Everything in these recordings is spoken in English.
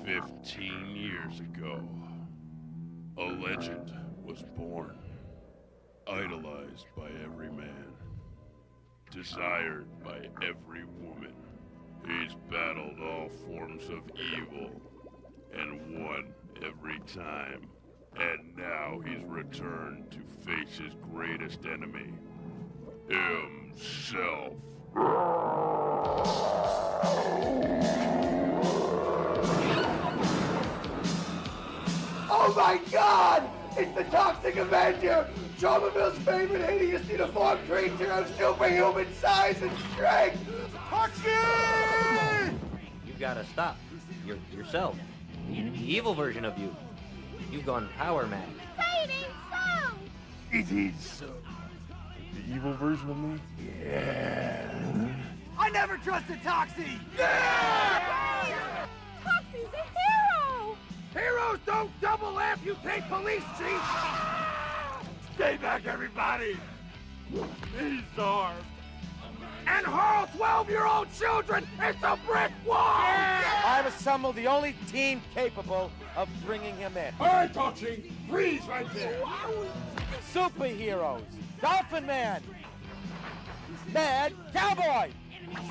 15 years ago, a legend was born, idolized by every man, desired by every woman. He's battled all forms of evil and won every time. And now he's returned to face his greatest enemy, himself. Oh my God! It's the Toxic Avenger! Traumaville's favorite hideous uniform creature of superhuman size and strength! Toxic! You gotta stop. You're yourself. The evil version of you. You've gone power mad. Say it ain't so! It is so. The evil version of me? Yeah. I never trusted Toxie! Yeah! Toxie's a hero! Heroes don't double amputate police chiefs! Stay back, everybody! He's armed. And hurl 12-year-old children into brick walls! Yeah! I've assembled the only team capable of bringing him in. All right, Toxie, freeze right there! Superheroes, Dolphin Man, Mad Cowboy,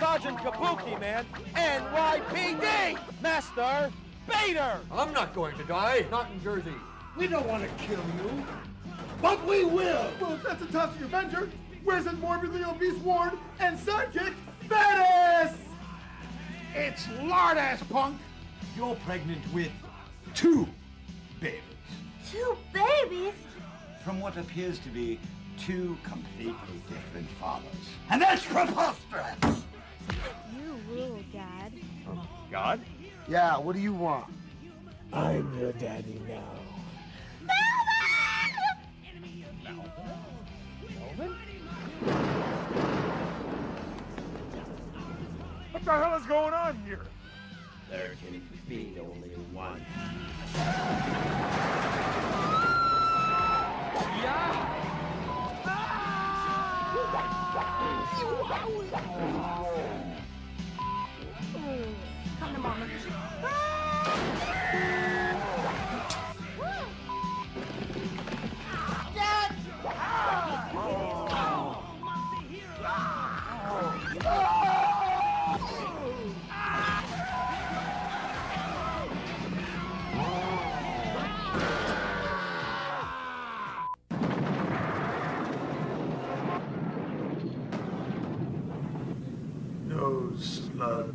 Sergeant Kabuki Man, NYPD, Master Bader. I'm not going to die, not in Jersey. We don't want to kill you, but we will! Well, if that's a Toxic Avenger, where's that morbidly obese Ward and sidekick, Fatis? It's lard-ass punk! You're pregnant with 2 babies. 2 babies? From what appears to be 2 completely different fathers. And that's preposterous! You rule, Dad. God? Yeah, what do you want? I'm your daddy now. What the hell is going on here? There can be only one. Come to Mama. No slud.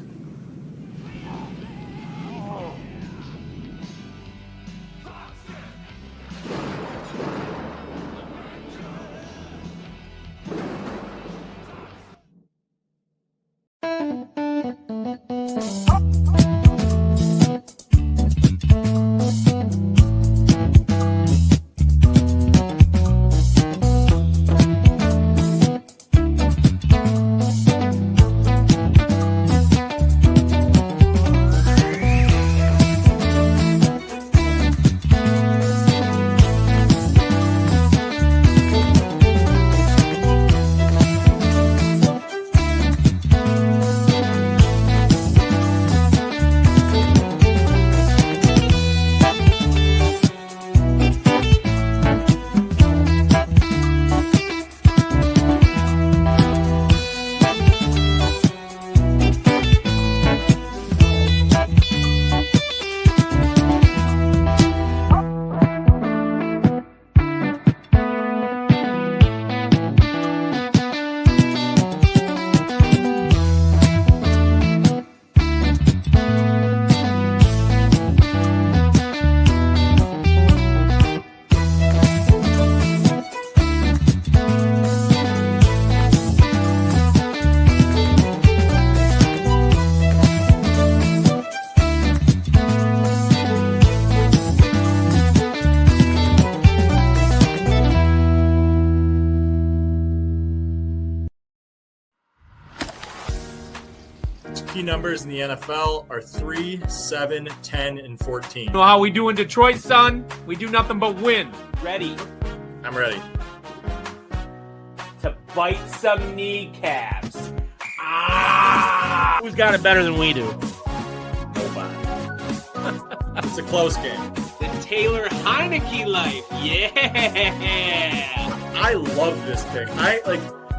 Key numbers in the NFL are 3, 7, 10, and 14. You know how we do in Detroit, son? We do nothing but win. Ready I'm ready. to bite some kneecaps. Who's got it better than we do? Nobody. a close game. The Taylor Heineke life. Yeah. I love this pick.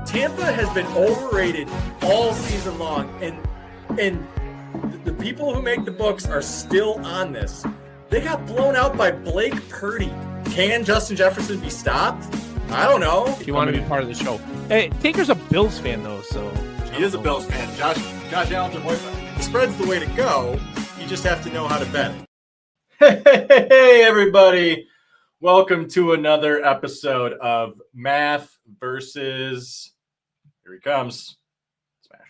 Tampa has been overrated all season long, and the people who make the books are still on this. They got blown out by Blake Purdy. Can Justin Jefferson be stopped? I don't know. If you want to be part of the show. Hey, Tinker's a Bills fan, though, so... He is a Bills fan. Josh Allen's a boyfriend. The spread's the way to go. You just have to know how to bet. Hey, everybody. Welcome to another episode of Math versus... Here he comes. Smash.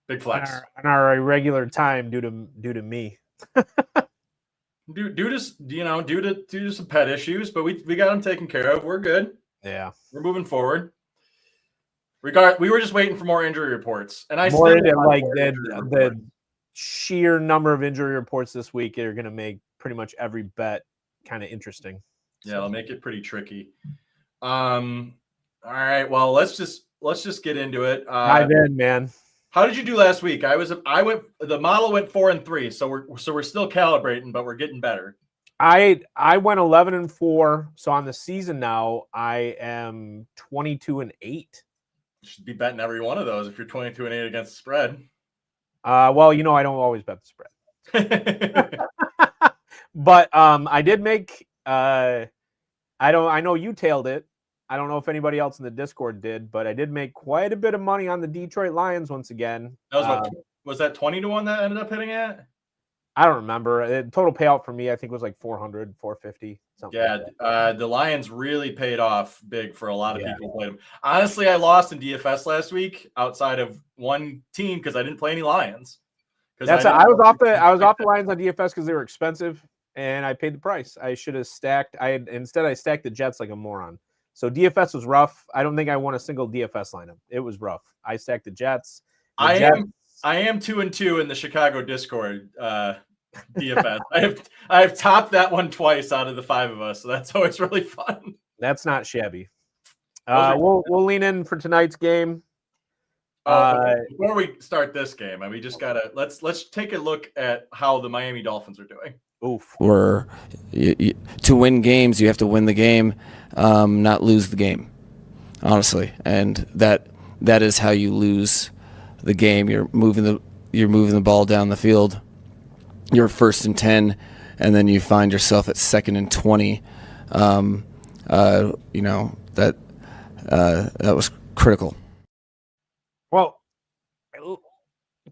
Big flex. On our irregular time due to me. Due to some pet issues, but we got them taken care of. We're good. Yeah, we're moving forward. We were just waiting for more injury reports, and the sheer number of injury reports this week are going to make pretty much every bet kind of interesting. Yeah, it'll make it pretty tricky. All right, well let's just get into it. Dive in, man. How did you do last week? The model went 4-3, so we're still calibrating, but we're getting better. I went 11-4, so on the season now I am 22-8. You should be betting every one of those if you're 22-8 against the spread. Well, I don't always bet the spread. But I did make I know you tailed it. I don't know if anybody else in the Discord did, but I did make quite a bit of money on the Detroit Lions once again. That was was that 20-1 that ended up hitting at? I don't remember. The total payout for me, I think, was like 400, 450, something. Yeah, like the Lions really paid off big for a lot of people who played them. Honestly, I lost in DFS last week outside of one team because I didn't play any Lions. I was off the Lions on DFS because they were expensive, and I paid the price. I should have stacked. I stacked the Jets like a moron. So DFS was rough. I don't think I won a single DFS lineup. It was rough. I stacked the Jets. I am 2-2 in the Chicago Discord DFS. I have topped that one twice out of the 5 of us, so that's always really fun. That's not shabby. We'll lean in for tonight's game. Before we start this game, we just gotta let's take a look at how the Miami Dolphins are doing. Oof. To win games, you have to win the game, not lose the game, honestly. And that is how you lose the game. You're moving the ball down the field. You're 1st and 10, and then you find yourself at 2nd and 20. That was critical. Well,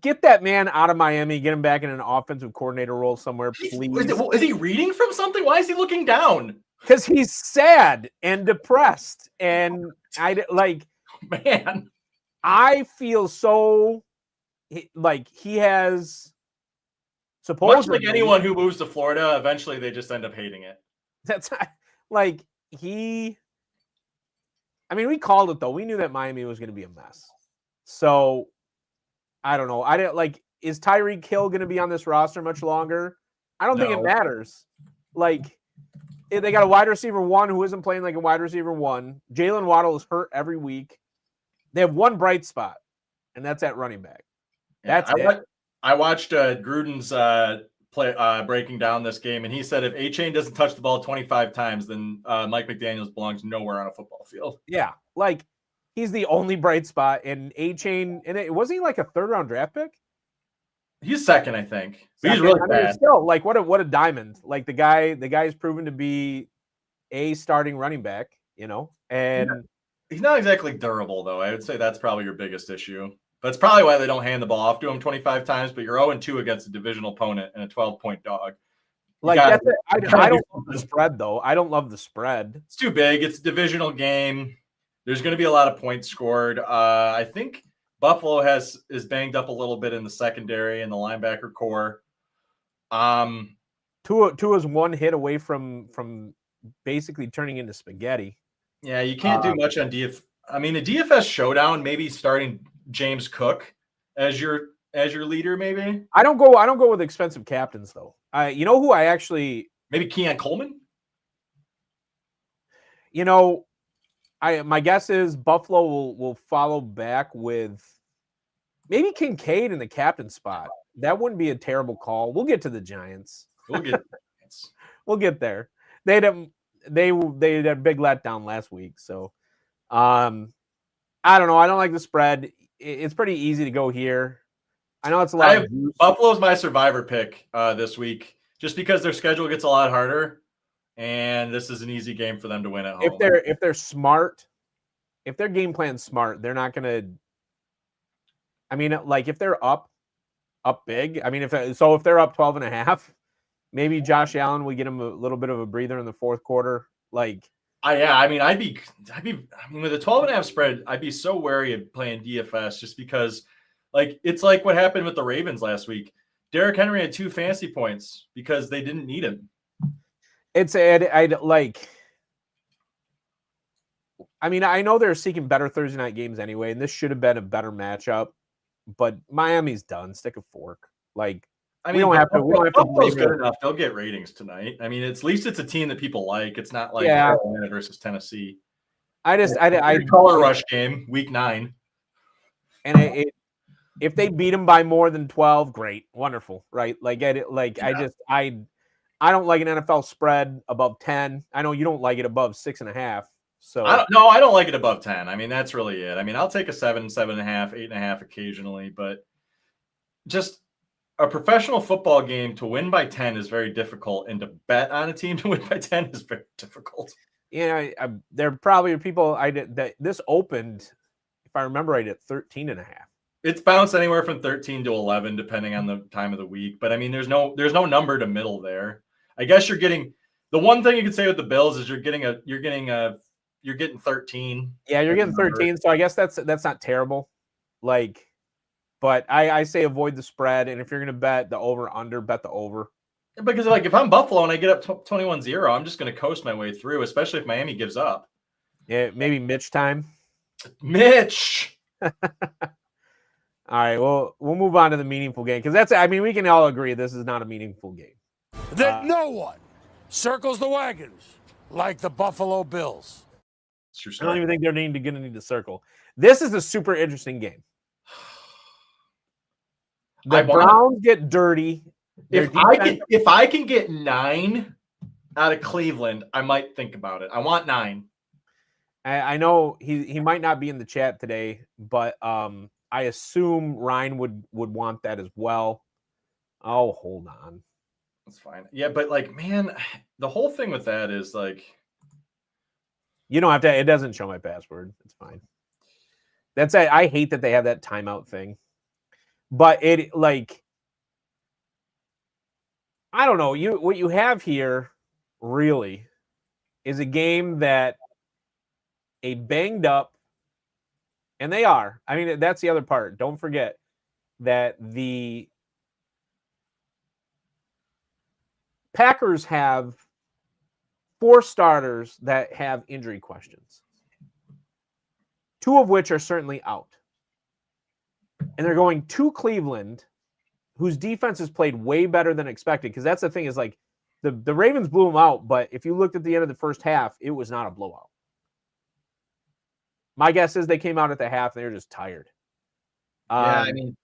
get that man out of Miami. Get him back in an offensive coordinator role somewhere, please. Is he reading from something? Why is he looking down? Because he's sad and depressed. And I feel so like he has supposedly. Much like anyone who moves to Florida, eventually they just end up hating it. That's like we called it though. We knew that Miami was going to be a mess. So I don't know. Is Tyreek Hill going to be on this roster much longer? I don't think it matters. They got a wide receiver 1 who isn't playing like a wide receiver 1. Jalen Waddle is hurt every week. They have one bright spot, and that's at running back. That's it. I watched Gruden's breaking down this game, and he said if A-Chain doesn't touch the ball 25 times, then Mike McDaniels belongs nowhere on a football field. Yeah, he's the only bright spot, and A-Chain, and wasn't he like a 3rd-round draft pick? He's 2nd, I think. He's really bad. Still, what a diamond. The guy's proven to be a starting running back, and he's not exactly durable though. I would say that's probably your biggest issue. That's probably why they don't hand the ball off to him 25 times, but you're 0-2 against a divisional opponent and a 12-point dog. I don't love the spread though. I don't love the spread. It's too big. It's a divisional game. There's going to be a lot of points scored. I think Buffalo is banged up a little bit in the secondary and the linebacker core. Tua's one hit away from basically turning into spaghetti. Yeah, you can't do much on DFS. A DFS showdown, maybe starting James Cook as your leader, maybe. I don't go with expensive captains though. You know who I actually maybe Keon Coleman. My guess is Buffalo will follow back with maybe Kincaid in the captain spot. That wouldn't be a terrible call. We'll get to the Giants. We'll get we'll get there. They had a big letdown last week, so I don't know. I don't like the spread. It's pretty easy to go here. I know it's a lot. Buffalo's my survivor pick this week, just because their schedule gets a lot harder, and this is an easy game for them to win at home. If they're smart, if their game plan's smart, they're not gonna. I mean, like if they're up big. I mean, if they're up 12.5, maybe Josh Allen would get him a little bit of a breather in the fourth quarter. Like, I mean, I'd be with a 12.5 spread, I'd be so wary of playing DFS just because, like, it's like what happened with the Ravens last week. Derrick Henry had 2 fantasy points because they didn't need him. I mean, I know they're seeking better Thursday night games anyway, and this should have been a better matchup. But Miami's done. Stick a fork. Like, I mean, we don't have to. Buffalo's good enough. They'll get ratings tonight. I mean, at least it's a team that people like. It's not like Carolina versus Tennessee. I color rush game week 9, and if they beat them by more than 12, great, wonderful, right? Like, I don't like an NFL spread above 10. I know you don't like it above 6.5. So I don't like it above 10. I mean, that's really it. I mean, I'll take a 7, 7.5, 8.5 occasionally, but just a professional football game to win by 10 is very difficult, and to bet on a team to win by 10 is very difficult. Yeah, there probably are people that this opened, if I remember right, at 13.5. It's bounced anywhere from 13 to 11, depending on the time of the week. But I mean, there's no number to middle there. I guess you're getting the one thing you could say with the Bills is you're getting 13. Yeah, you're getting 13. So I guess that's not terrible. Like, but I say avoid the spread. And if you're going to bet the over under, bet the over. Because like if I'm Buffalo and I get up 21-0, I'm just going to coast my way through, especially if Miami gives up. Yeah, maybe Mitch time. Mitch. All right, well, we'll move on to the meaningful game because we can all agree this is not a meaningful game. That no one circles the wagons like the Buffalo Bills. I don't even think they're going to need to circle. This is a super interesting game. The Browns get dirty. If I can get 9 out of Cleveland, I might think about it. I want 9. I know he might not be in the chat today, but I assume Ryan would want that as well. Oh, hold on. That's fine. Yeah, but like, man, the whole thing with that is like, you don't have to. It doesn't show my password. It's fine. I hate that they have that timeout thing, but it like, I don't know. What you have here really is a game that a banged up, and they are. I mean, that's the other part. Don't forget that the Packers have 4 starters that have injury questions, 2 of which are certainly out. And they're going to Cleveland, whose defense has played way better than expected. Because that's the thing is like the Ravens blew them out, but if you looked at the end of the first half, it was not a blowout. My guess is they came out at the half and they were just tired. I mean,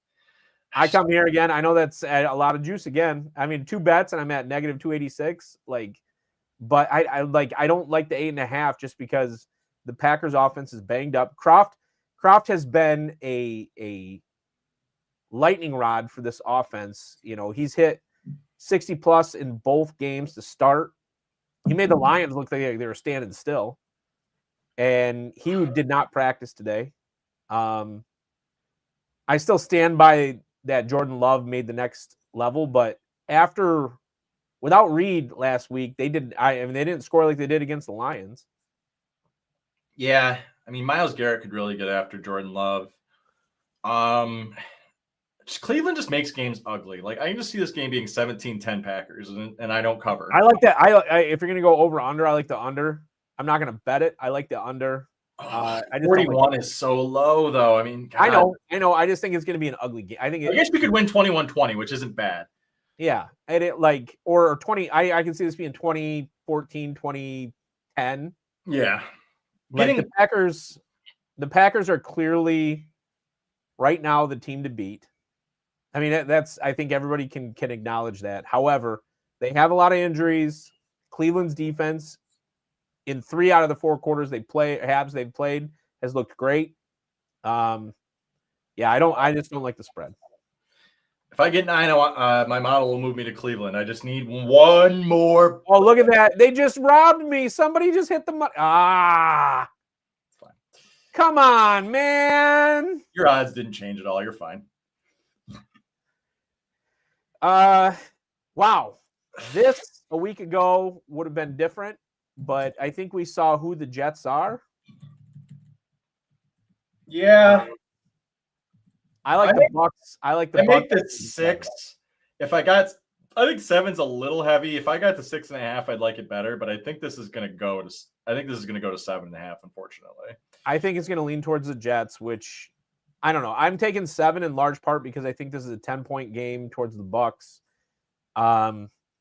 I come here again. I know that's a lot of juice again. I mean, 2 bets and I'm at negative 286. Like, but I don't like the 8.5 just because the Packers offense is banged up. Croft has been a lightning rod for this offense. You know, he's hit 60 plus in both games to start. He made the Lions look like they were standing still, and he did not practice today. I still stand by that Jordan Love made the next level, but without Reed last week, they didn't score like they did against the Lions. Yeah, I mean, Myles Garrett could really get after Jordan Love. Cleveland just makes games ugly. Like, I can just see this game being 17-10 Packers, and I don't cover. I like that. If you're going to go over-under, I like the under. I'm not going to bet it. I like the under. I just 41 is so low, though. I mean, God. I know. I just think it's going to be an ugly game. I guess we could win 21-20, which isn't bad. Yeah, and or 20. I can see this being 2014, 2010. Yeah, like the Packers are clearly right now the team to beat. I mean, I think everybody can acknowledge that. However, They have a lot of injuries. Cleveland's defense in 3 out of the 4 quarters they've played has looked great. I just don't like the spread. If I get 9, my model will move me to Cleveland. I just need one more. Oh, look at that. They just robbed me. Somebody just hit the money. It's fine. Come on, man. Your odds didn't change at all. You're fine. Wow. This a week ago would have been different, but I think we saw who the Jets are. Yeah. I like the Bucks. I like the Bucks. Make this 6. I think 7's a little heavy. If I got to 6.5, I'd like it better. But I think this is going to go to 7.5. Unfortunately, I think it's going to lean towards the Jets, which I don't know. I'm taking 7 in large part because I think this is a 10-point game towards the Bucks.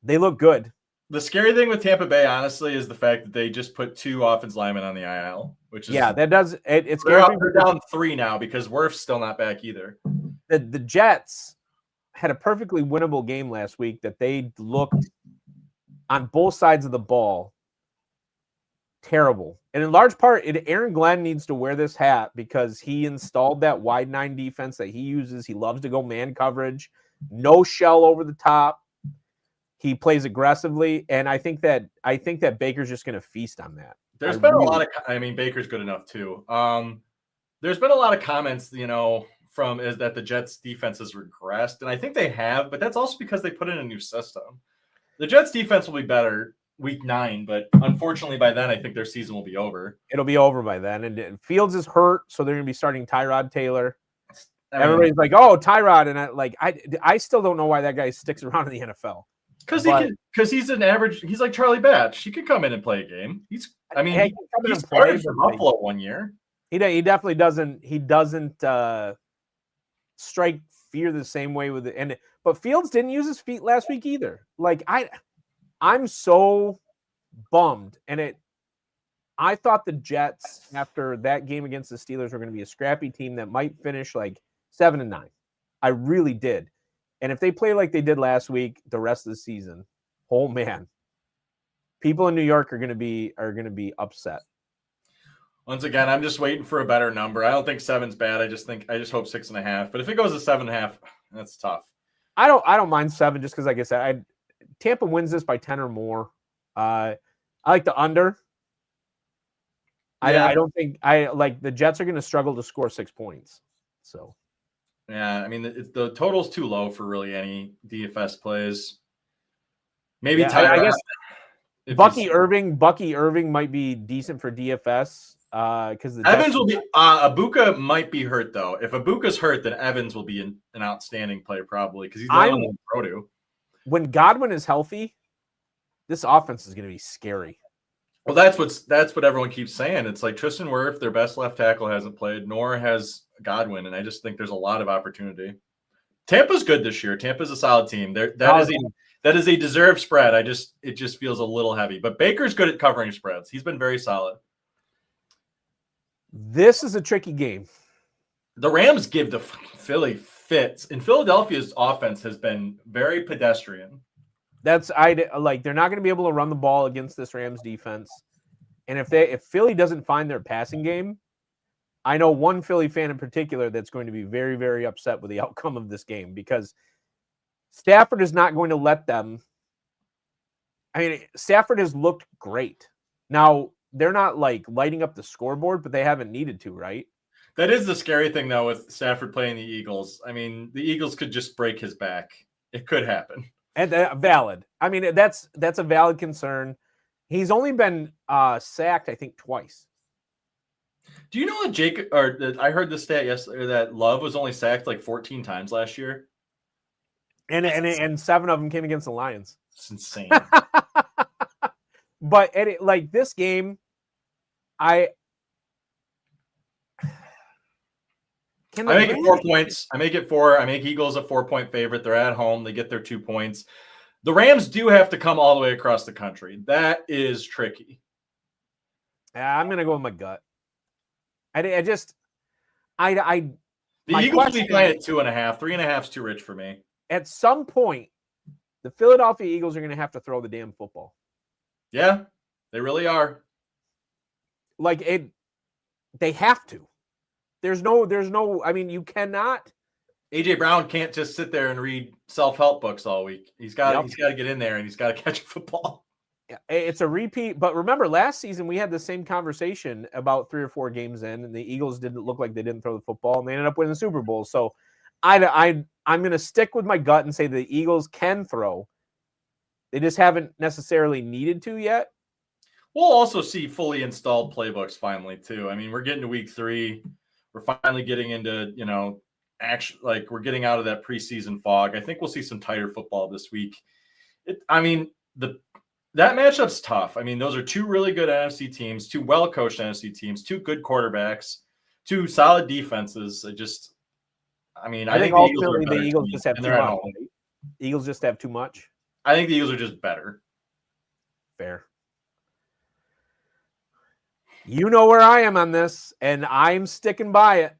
They look good. The scary thing with Tampa Bay, honestly, is the fact that they just put 2 offensive linemen on the IL, which is that does it. It's they're down 3 now because Wirf's still not back either. The Jets had a perfectly winnable game last week that they looked on both sides of the ball terrible, and in large part, Aaron Glenn needs to wear this hat because he installed that wide 9 defense that he uses. He loves to go man coverage, no shell over the top. He plays aggressively, and I think that Baker's just going to feast on that. There's been a lot of, Baker's good enough too. There's been a lot of comments, is that the Jets defense has regressed, and I think they have, but that's also because they put in a new system. The Jets defense will be better week 9, but unfortunately by then I think their season will be over. It'll be over by then, and Fields is hurt, so they're going to be starting Tyrod Taylor. Everybody's like, "Oh, Tyrod," and I still don't know why that guy sticks around in the NFL. Because he's an average. He's like Charlie Batch. He could come in and play a game. He started for Buffalo one year. He definitely doesn't. He doesn't strike fear the same way with it. But Fields didn't use his feet last week either. I'm so bummed. And I thought the Jets after that game against the Steelers were going to be a scrappy team that might finish 7-9. I really did. And if they play like they did last week, the rest of the season, oh man, people in New York are going to be upset. Once again, I'm just waiting for a better number. I don't think 7's bad. I just hope 6.5. But if it goes to 7.5, that's tough. I don't mind 7 just because, like I said, Tampa wins this by 10 or more. I like the under. Yeah. I don't think the Jets are going to struggle to score 6 points. So. Yeah, the total's too low for really any DFS plays. Maybe I guess Bucky Irving might be decent for DFS because Evans will be. Ibuka might be hurt though. If Ibuka's hurt, then Evans will be an outstanding player probably because he's the only one to throw to. When Godwin is healthy, this offense is going to be scary. Well, that's what everyone keeps saying. It's like Tristan Wirf, their best left tackle, hasn't played, nor has Godwin, and I just think there's a lot of opportunity. Tampa's good this year. Tampa's a solid team. That is a deserved spread. It just feels a little heavy. But Baker's good at covering spreads. He's been very solid. This is a tricky game. The Rams give the Philly fits, and Philadelphia's offense has been very pedestrian. They're not going to be able to run the ball against this Rams defense. And if Philly doesn't find their passing game, I know one Philly fan in particular that's going to be very, very upset with the outcome of this game because Stafford is not going to let them. Stafford has looked great. Now, they're not lighting up the scoreboard, but they haven't needed to, right? That is the scary thing, though, with Stafford playing the Eagles. The Eagles could just break his back. It could happen. And valid. That's a valid concern. He's only been sacked, I think, twice. Do you know that I heard the stat yesterday that Love was only sacked 14 times last year? And 7 of them came against the Lions. It's insane. But this game, I make it 4 points. I make it 4. I make Eagles a 4-point favorite. They're at home. They get their 2 points. The Rams do have to come all the way across the country. That is tricky. I'm going to go with my gut. The Eagles will be playing at 2.5. 3.5 is too rich for me. At some point, The Philadelphia Eagles are going to have to throw the damn football. Yeah, they really are. Like they have to. There's no. I mean, you cannot. AJ Brown can't just sit there and read self-help books all week. He's got to get in there and he's got to catch a football. It's a repeat. But remember, last season we had the same conversation about 3 or 4 games in, and the Eagles didn't look like they didn't throw the football, and they ended up winning the Super Bowl. So I'm going to stick with my gut and say the Eagles can throw. They just haven't necessarily needed to yet. We'll also see fully installed playbooks finally too. I mean, we're getting to week 3. We're finally getting into, like we're getting out of that preseason fog. I think we'll see some tighter football this week. That matchup's tough. I mean, those are 2 really good NFC teams, 2 well-coached NFC teams, 2 good quarterbacks, 2 solid defenses. I think ultimately the Eagles just have too much. Eagles just have too much. I think the Eagles are just better. Fair. You know where I am on this, and I'm sticking by it.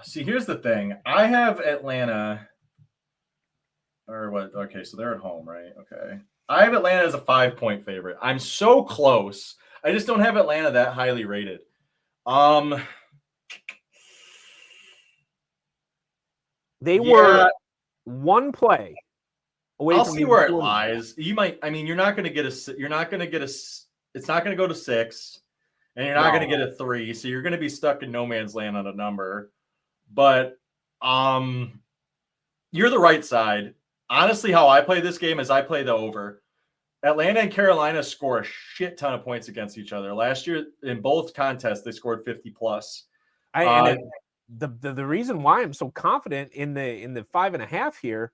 See, here's the thing. I have Atlanta, or what? Okay, so they're at home, right? Okay. I have Atlanta as a 5-point favorite. I'm so close. I just don't have Atlanta that highly rated. They were 1 play away I'll from see where it lies. You might. I mean, you're not going to get a. You're not going to get a. It's not going to go to 6, and you're not going to get a 3. So you're going to be stuck in no man's land on a number. But you're the right side. Honestly, how I play this game is I play the over. Atlanta and Carolina score a shit ton of points against each other. Last year, in both contests, they scored 50 plus. The reason why I'm so confident in the 5.5 here,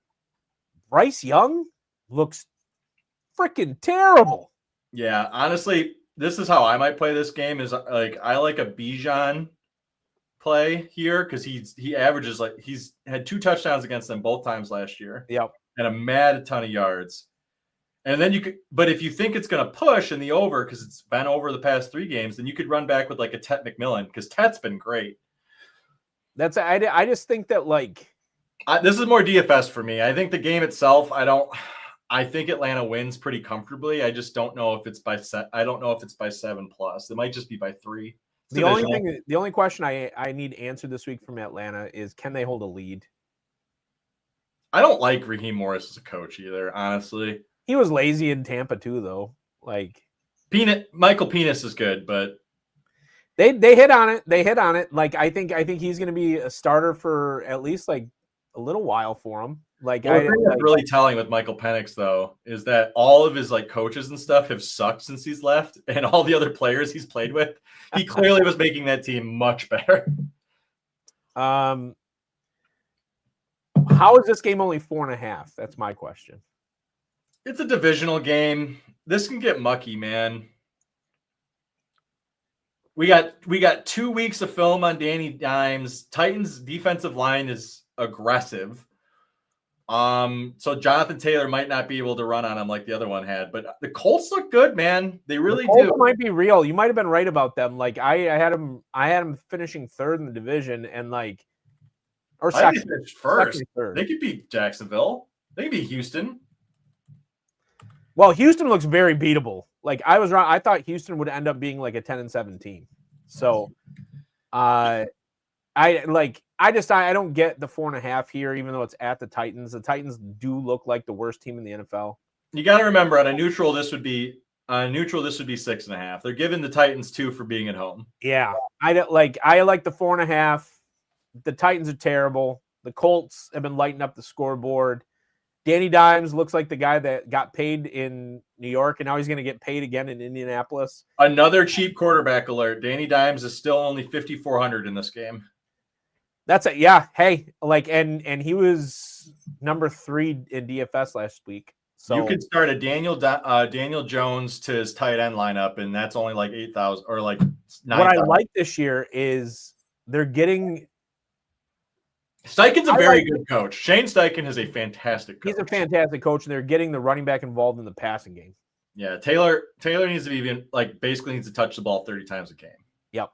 Bryce Young looks freaking terrible. Yeah, honestly, this is how I might play this game. Is like I like a Bijan play here because he averages he's had 2 touchdowns against them both times last year. Yep. And a mad ton of yards. And then but if you think it's going to push in the over because it's been over the past 3 games, then you could run back with like a Tet McMillan because Tet's been great. I just think that this is more DFS for me. I think the game itself, I think Atlanta wins pretty comfortably. I just don't know if it's by I don't know if it's by 7+. It might just be by 3. The only question I need answered this week from Atlanta is, can they hold a lead? I don't like Raheem Morris as a coach either, honestly. He was lazy in Tampa too, though. Michael Penis is good, but they hit on it. They hit on it. I think he's going to be a starter for at least a little while for him. That's really telling with Michael Penix though is that all of his coaches and stuff have sucked since he's left, and all the other players he's played with, he clearly was making that team much better. How is this game only 4.5? That's my question. It's a divisional game. This can get mucky, man. We got 2 weeks of film on Danny Dimes. Titans defensive line is aggressive. So Jonathan Taylor might not be able to run on him like the other one had, but the Colts look good, man. They really do. Might be real. You might have been right about them. I had him finishing 3rd in the division, and or second, first. They could beat Jacksonville. They could beat Houston. Well, Houston looks very beatable. I was wrong. I thought Houston would end up being a 10-7 team. So, I don't get the 4.5 here, even though it's at the Titans. The Titans do look like the worst team in the NFL. You got to remember, on a neutral, this would be 6.5. They're giving the Titans 2 for being at home. Yeah, I like the 4.5. The Titans are terrible. The Colts have been lighting up the scoreboard. Danny Dimes looks like the guy that got paid in New York, and now he's going to get paid again in Indianapolis. Another cheap quarterback alert. Danny Dimes is still only 5,400 in this game. That's it. Yeah. Hey, and he was number 3 in DFS last week. So you could start a Daniel Jones to his tight end lineup, and that's only 8,000 or 9,000. What I like this year is they're getting. Steichen's a very good coach. Shane Steichen is a fantastic coach. He's a fantastic coach, and they're getting the running back involved in the passing game. Yeah, Taylor needs to be basically needs to touch the ball 30 times a game. Yep,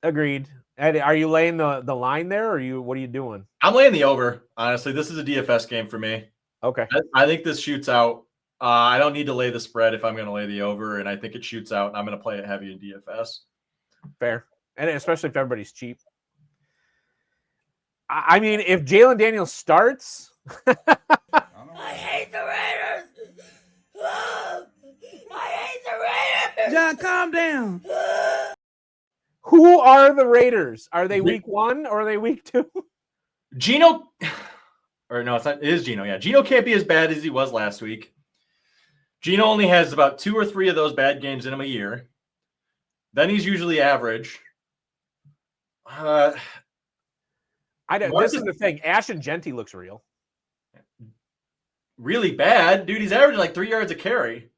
agreed. Eddie, are you laying the line there, or what are you doing? I'm laying the over. Honestly, this is a DFS game for me. Okay. I think this shoots out. I don't need to lay the spread if I'm going to lay the over, and I think it shoots out, and I'm going to play it heavy in DFS. Fair. And especially if everybody's cheap. I mean, if Jalen Daniels starts... I hate the Raiders! I hate the Raiders! John, calm down. Who are the Raiders? Are they week 1 or are they week 2? Gino... Or no, it's not. It is Gino. Yeah, Gino can't be as bad as he was last week. Gino only has about 2 or 3 of those bad games in him a year. Then he's usually average. This is the thing. Ashton Genty looks real. Really bad, dude. He's averaging like 3 yards a carry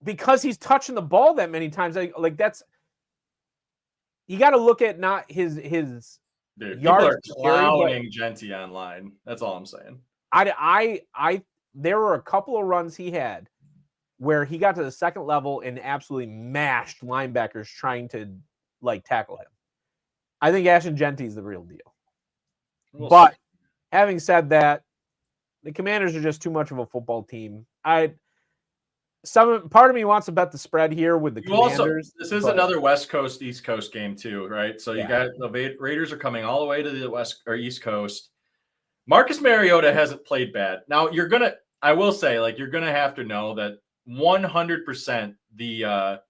because he's touching the ball that many times. Like that's you got to look at not his. Dude, yards people are clowning Genty online. That's all I'm saying. There were a couple of runs he had where he got to the second level and absolutely mashed linebackers trying to like tackle him. I think Ashton Genty is the real deal. But having said that, the Commanders are just too much of a football team. Part of me wants to bet the spread here with the Commanders. This is another West Coast, East Coast game too, right? So you got the Raiders are coming all the way to the West or East Coast. Marcus Mariota hasn't played bad. Now I will say, like, you're gonna have to know that 100% the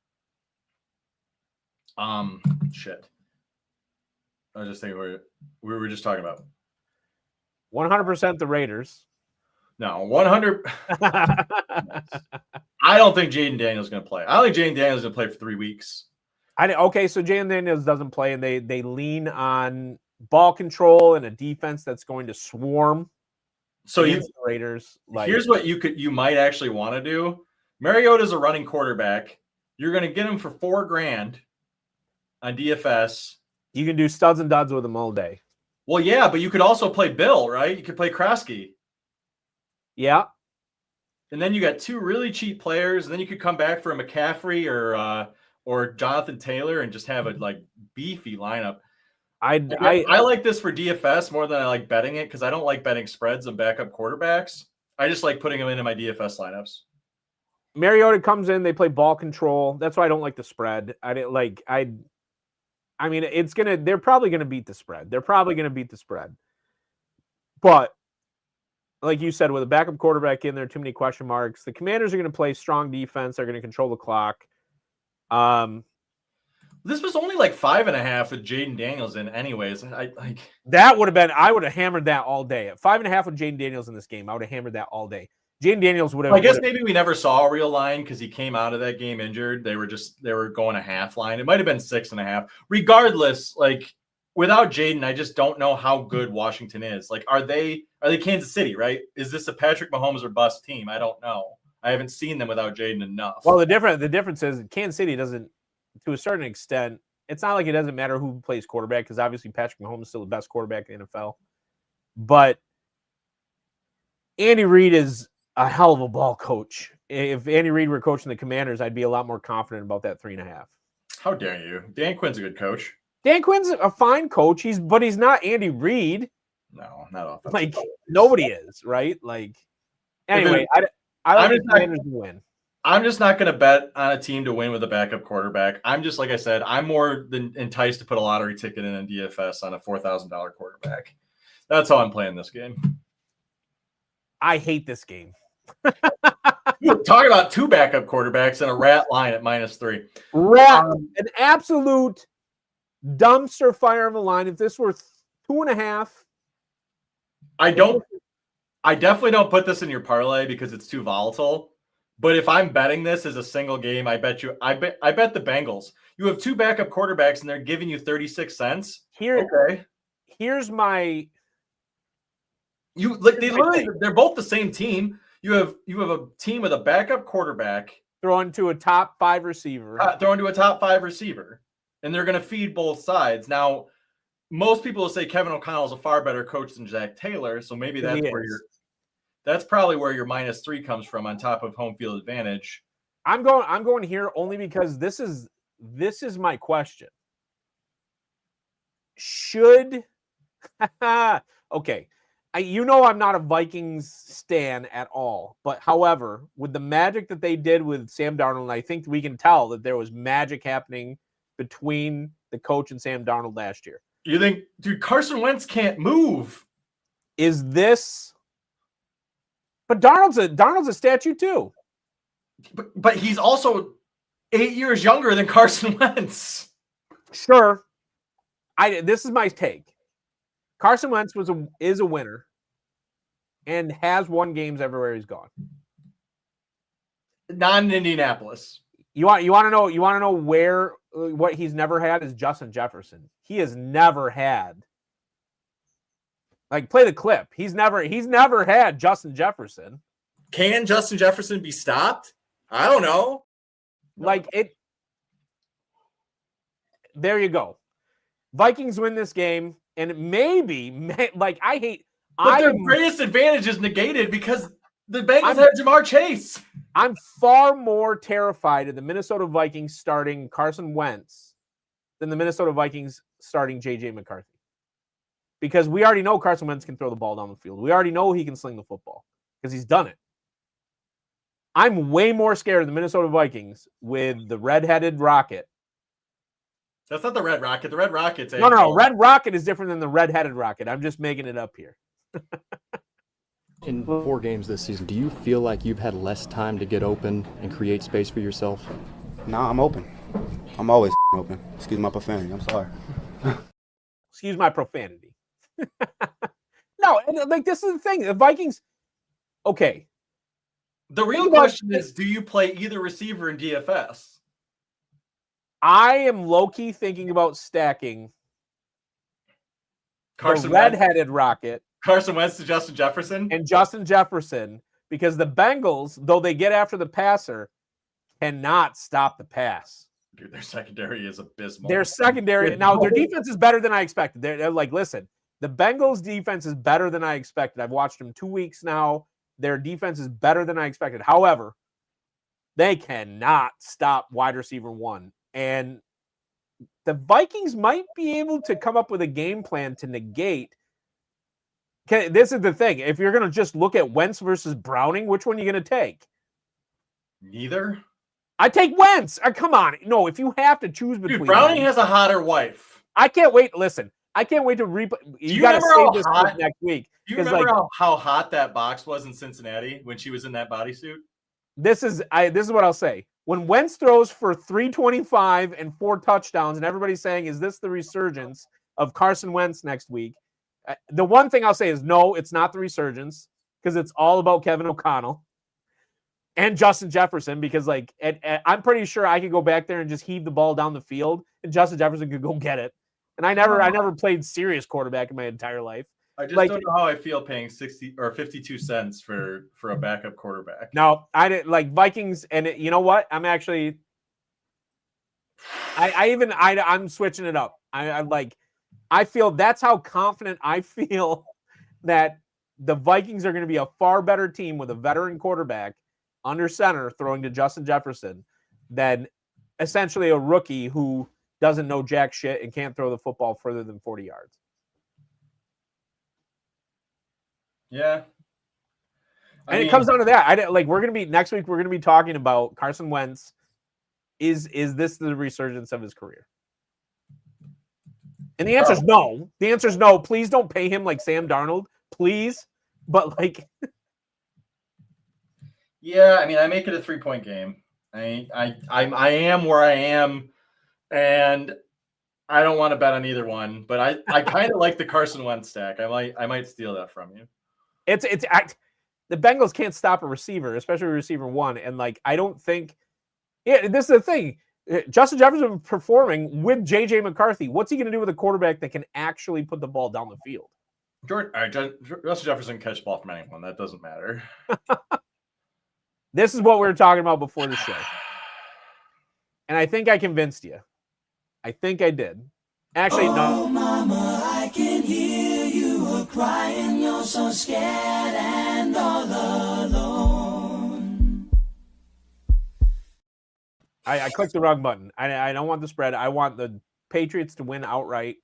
shit. I was just thinking we were just talking about 100% the Raiders. No, 100. I don't think Jaden Daniels is going to play. I don't think Jaden Daniels is going to play for 3 weeks. Okay, so Jaden Daniels doesn't play, and they lean on ball control and a defense that's going to swarm. So the Raiders. Here's what you might actually want to do. Mariota's a running quarterback. You're going to get him for $4,000 on DFS. You can do studs and duds with him all day. Well, yeah, but you could also play Bill, right? You could play Krosky. Yeah. And then you got 2 really cheap players, and then you could come back for a McCaffrey or Jonathan Taylor and just have a like beefy lineup. I like this for DFS more than I like betting it because I don't like betting spreads on backup quarterbacks. I just like putting them into my DFS lineups. Mariota comes in, they play ball control. That's why I don't like the spread. I mean, they're probably gonna beat the spread. But like you said, with a backup quarterback in there, too many question marks. The Commanders are going to play strong defense. They're going to control the clock. This was only like 5.5 with Jaden Daniels in anyways. I would have hammered that all day. At 5.5 with Jaden Daniels in this game, I would have hammered that all day. Jaden Daniels would have. I guess maybe we never saw a real line because he came out of that game injured. They were going a half line. It might have been 6.5. Regardless, like without Jaden, I just don't know how good Washington is. Like, are they Kansas City, right? Is this a Patrick Mahomes or bust team? I don't know. I haven't seen them without Jaden enough. Well, the difference is Kansas City doesn't, to a certain extent, it's not like it doesn't matter who plays quarterback because obviously Patrick Mahomes is still the best quarterback in the NFL. But Andy Reid is a hell of a ball coach. If Andy Reid were coaching the Commanders, I'd be a lot more confident about that 3.5. How dare you? Dan Quinn's a good coach. Dan Quinn's a fine coach. But he's not Andy Reid. No, not offensive. Like nobody is, right? Like anyway, I like the Commanders to win. I'm just not going to bet on a team to win with a backup quarterback. I'm just, like I said, I'm more than enticed to put a lottery ticket in DFS on a $4,000 quarterback. That's how I'm playing this game. I hate this game. Talk about 2 backup quarterbacks and a rat line at -3. An absolute dumpster fire of a line. If this were 2.5, I definitely don't put this in your parlay because it's too volatile. But if I'm betting this as a single game, I bet the Bengals. You have 2 backup quarterbacks and they're giving you 36 cents. Here's my. They're both the same team. You have a team with a backup quarterback throwing to a top 5 receiver. And they're going to feed both sides. Now, most people will say Kevin O'Connell is a far better coach than Zach Taylor, so maybe that's probably where your -3 comes from on top of home field advantage. I'm going here only because this is my question. Should okay. I'm not a Vikings stan at all. But however, with the magic that they did with Sam Darnold, I think we can tell that there was magic happening between the coach and Sam Darnold last year. You think, dude, Carson Wentz can't move. Is this? But Darnold's a statue too. But he's also 8 years younger than Carson Wentz. Sure. This is my take. Carson Wentz is a winner and has won games everywhere he's gone. Not in Indianapolis. You want to know where what he's never had is Justin Jefferson. He has never had. Like, play the clip. He's never had Justin Jefferson. Can Justin Jefferson be stopped? I don't know. Like it. There you go. Vikings win this game, and maybe like I hate. But their greatest advantage is negated because the Bengals have Jamar Chase. I'm far more terrified of the Minnesota Vikings starting Carson Wentz than the Minnesota Vikings starting J.J. McCarthy. Because we already know Carson Wentz can throw the ball down the field. We already know he can sling the football because he's done it. I'm way more scared of the Minnesota Vikings with the red-headed Rocket. That's not the Red Rocket. The Red Rocket's no. Red Rocket is different than the red-headed Rocket. I'm just making it up here. In 4 games this season, do you feel like you've had less time to get open and create space for yourself? Nah, I'm open. I'm always open. Excuse my profanity. I'm sorry. Excuse my profanity. No, like this is the thing. The Vikings, okay. The real question is, do you play either receiver in DFS? I am low-key thinking about stacking Carson the red-headed Rocket. Carson Wentz to Justin Jefferson? And Justin Jefferson, because the Bengals, though they get after the passer, cannot stop the pass. Dude, their secondary is abysmal. Their secondary, now their defense is better than I expected. They're like, listen, the Bengals defense is better than I expected. I've watched them 2 weeks now. Their defense is better than I expected. However, they cannot stop wide receiver 1. And the Vikings might be able to come up with a game plan to negate. This is the thing. If you're going to just look at Wentz versus Browning, which one are you going to take? Neither. I take Wentz. Come on. No, if you have to choose between Dude, Browning has a hotter wife. I can't wait. Listen, I can't wait to You got to save this for next week. Do you remember how hot that box was in Cincinnati when she was in that bodysuit? This is what I'll say. When Wentz throws for 325 and 4 touchdowns, and everybody's saying, is this the resurgence of Carson Wentz next week? The one thing I'll say is no, it's not the resurgence because it's all about Kevin O'Connell and Justin Jefferson because, like, I'm pretty sure I could go back there and just heave the ball down the field and Justin Jefferson could go get it. And I never played serious quarterback in my entire life. I just don't know how I feel paying 60 or 52 cents for a backup quarterback. No, I didn't like Vikings. And you know what? I'm actually, I'm switching it up. I feel that's how confident I feel that the Vikings are going to be a far better team with a veteran quarterback under center throwing to Justin Jefferson than essentially a rookie who doesn't know jack shit and can't throw the football further than 40 yards. Yeah. And it comes down to that. We're going to be next week. We're going to be talking about Carson Wentz. Is this the resurgence of his career? And the answer is no. The answer is no. Please don't pay him like Sam Darnold. Please. But yeah, I mean, I make it a 3-point game. I am where I am, and I don't want to bet on either one. But I kind of like the Carson Wentz stack. I might steal that from you. The Bengals can't stop a receiver, especially receiver 1. And I don't think. Yeah, this is the thing. Justin Jefferson performing with J.J. McCarthy. What's he going to do with a quarterback that can actually put the ball down the field? Justin Jefferson can catch the ball from anyone. That doesn't matter. This is what we were talking about before the show. And I think I convinced you. I think I did. Actually, no. Oh, mama, I can hear you crying. You're so scared and all alone. I clicked the wrong button. I don't want the spread. I want the Patriots to win outright.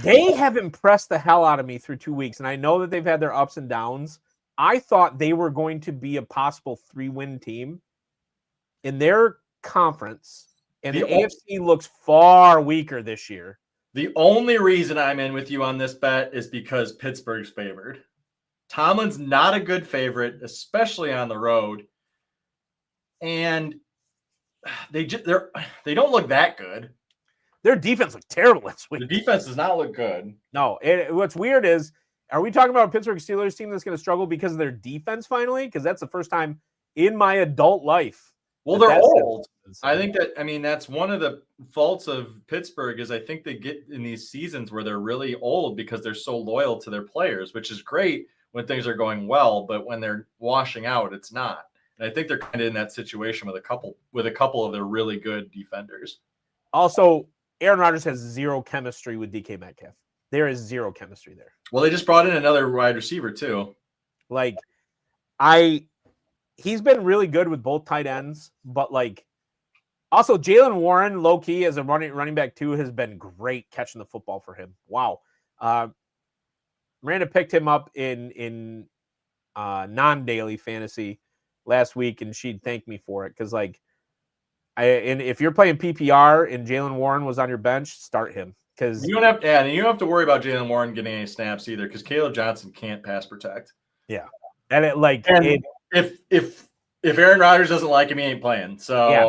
They have impressed the hell out of me through 2 weeks, and I know that they've had their ups and downs. I thought they were going to be a possible 3-win team in their conference, and the AFC looks far weaker this year. The only reason I'm in with you on this bet is because Pittsburgh's favored. Tomlin's not a good favorite, especially on the road, and they don't look that good. Their defense looked terrible last week. The defense does not look good. No, what's weird is, are we talking about a Pittsburgh Steelers team that's going to struggle because of their defense finally? Because that's the first time in my adult life. Well, they're old. I think that's one of the faults of Pittsburgh is I think they get in these seasons where they're really old because they're so loyal to their players, which is great when things are going well, but when they're washing out, it's not. And I think they're kind of in that situation with a couple of their really good defenders. Also, Aaron Rodgers has zero chemistry with DK Metcalf. There is zero chemistry there. Well, they just brought in another wide receiver too. He's been really good with both tight ends, but also Jaylen Warren, low key as a running back too, has been great catching the football for him. Wow. Miranda picked him up in non-daily fantasy last week, and she'd thank me for it because if you're playing PPR and Jaylen Warren was on your bench, start him because you don't have to worry about Jaylen Warren getting any snaps either because Caleb Johnson can't pass protect. Yeah, and if Aaron Rodgers doesn't like him, he ain't playing. So yeah,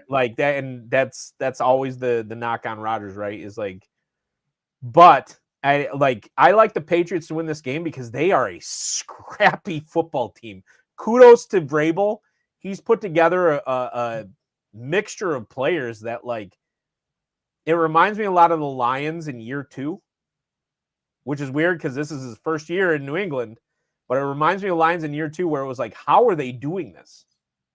like that, and that's always the knock on Rodgers, right? Is but I like the Patriots to win this game because they are a scrappy football team. Kudos to Vrabel. He's put together a mixture of players that it reminds me a lot of the Lions in year 2, which is weird because this is his first year in New England, but it reminds me of Lions in year 2 where it was how are they doing this?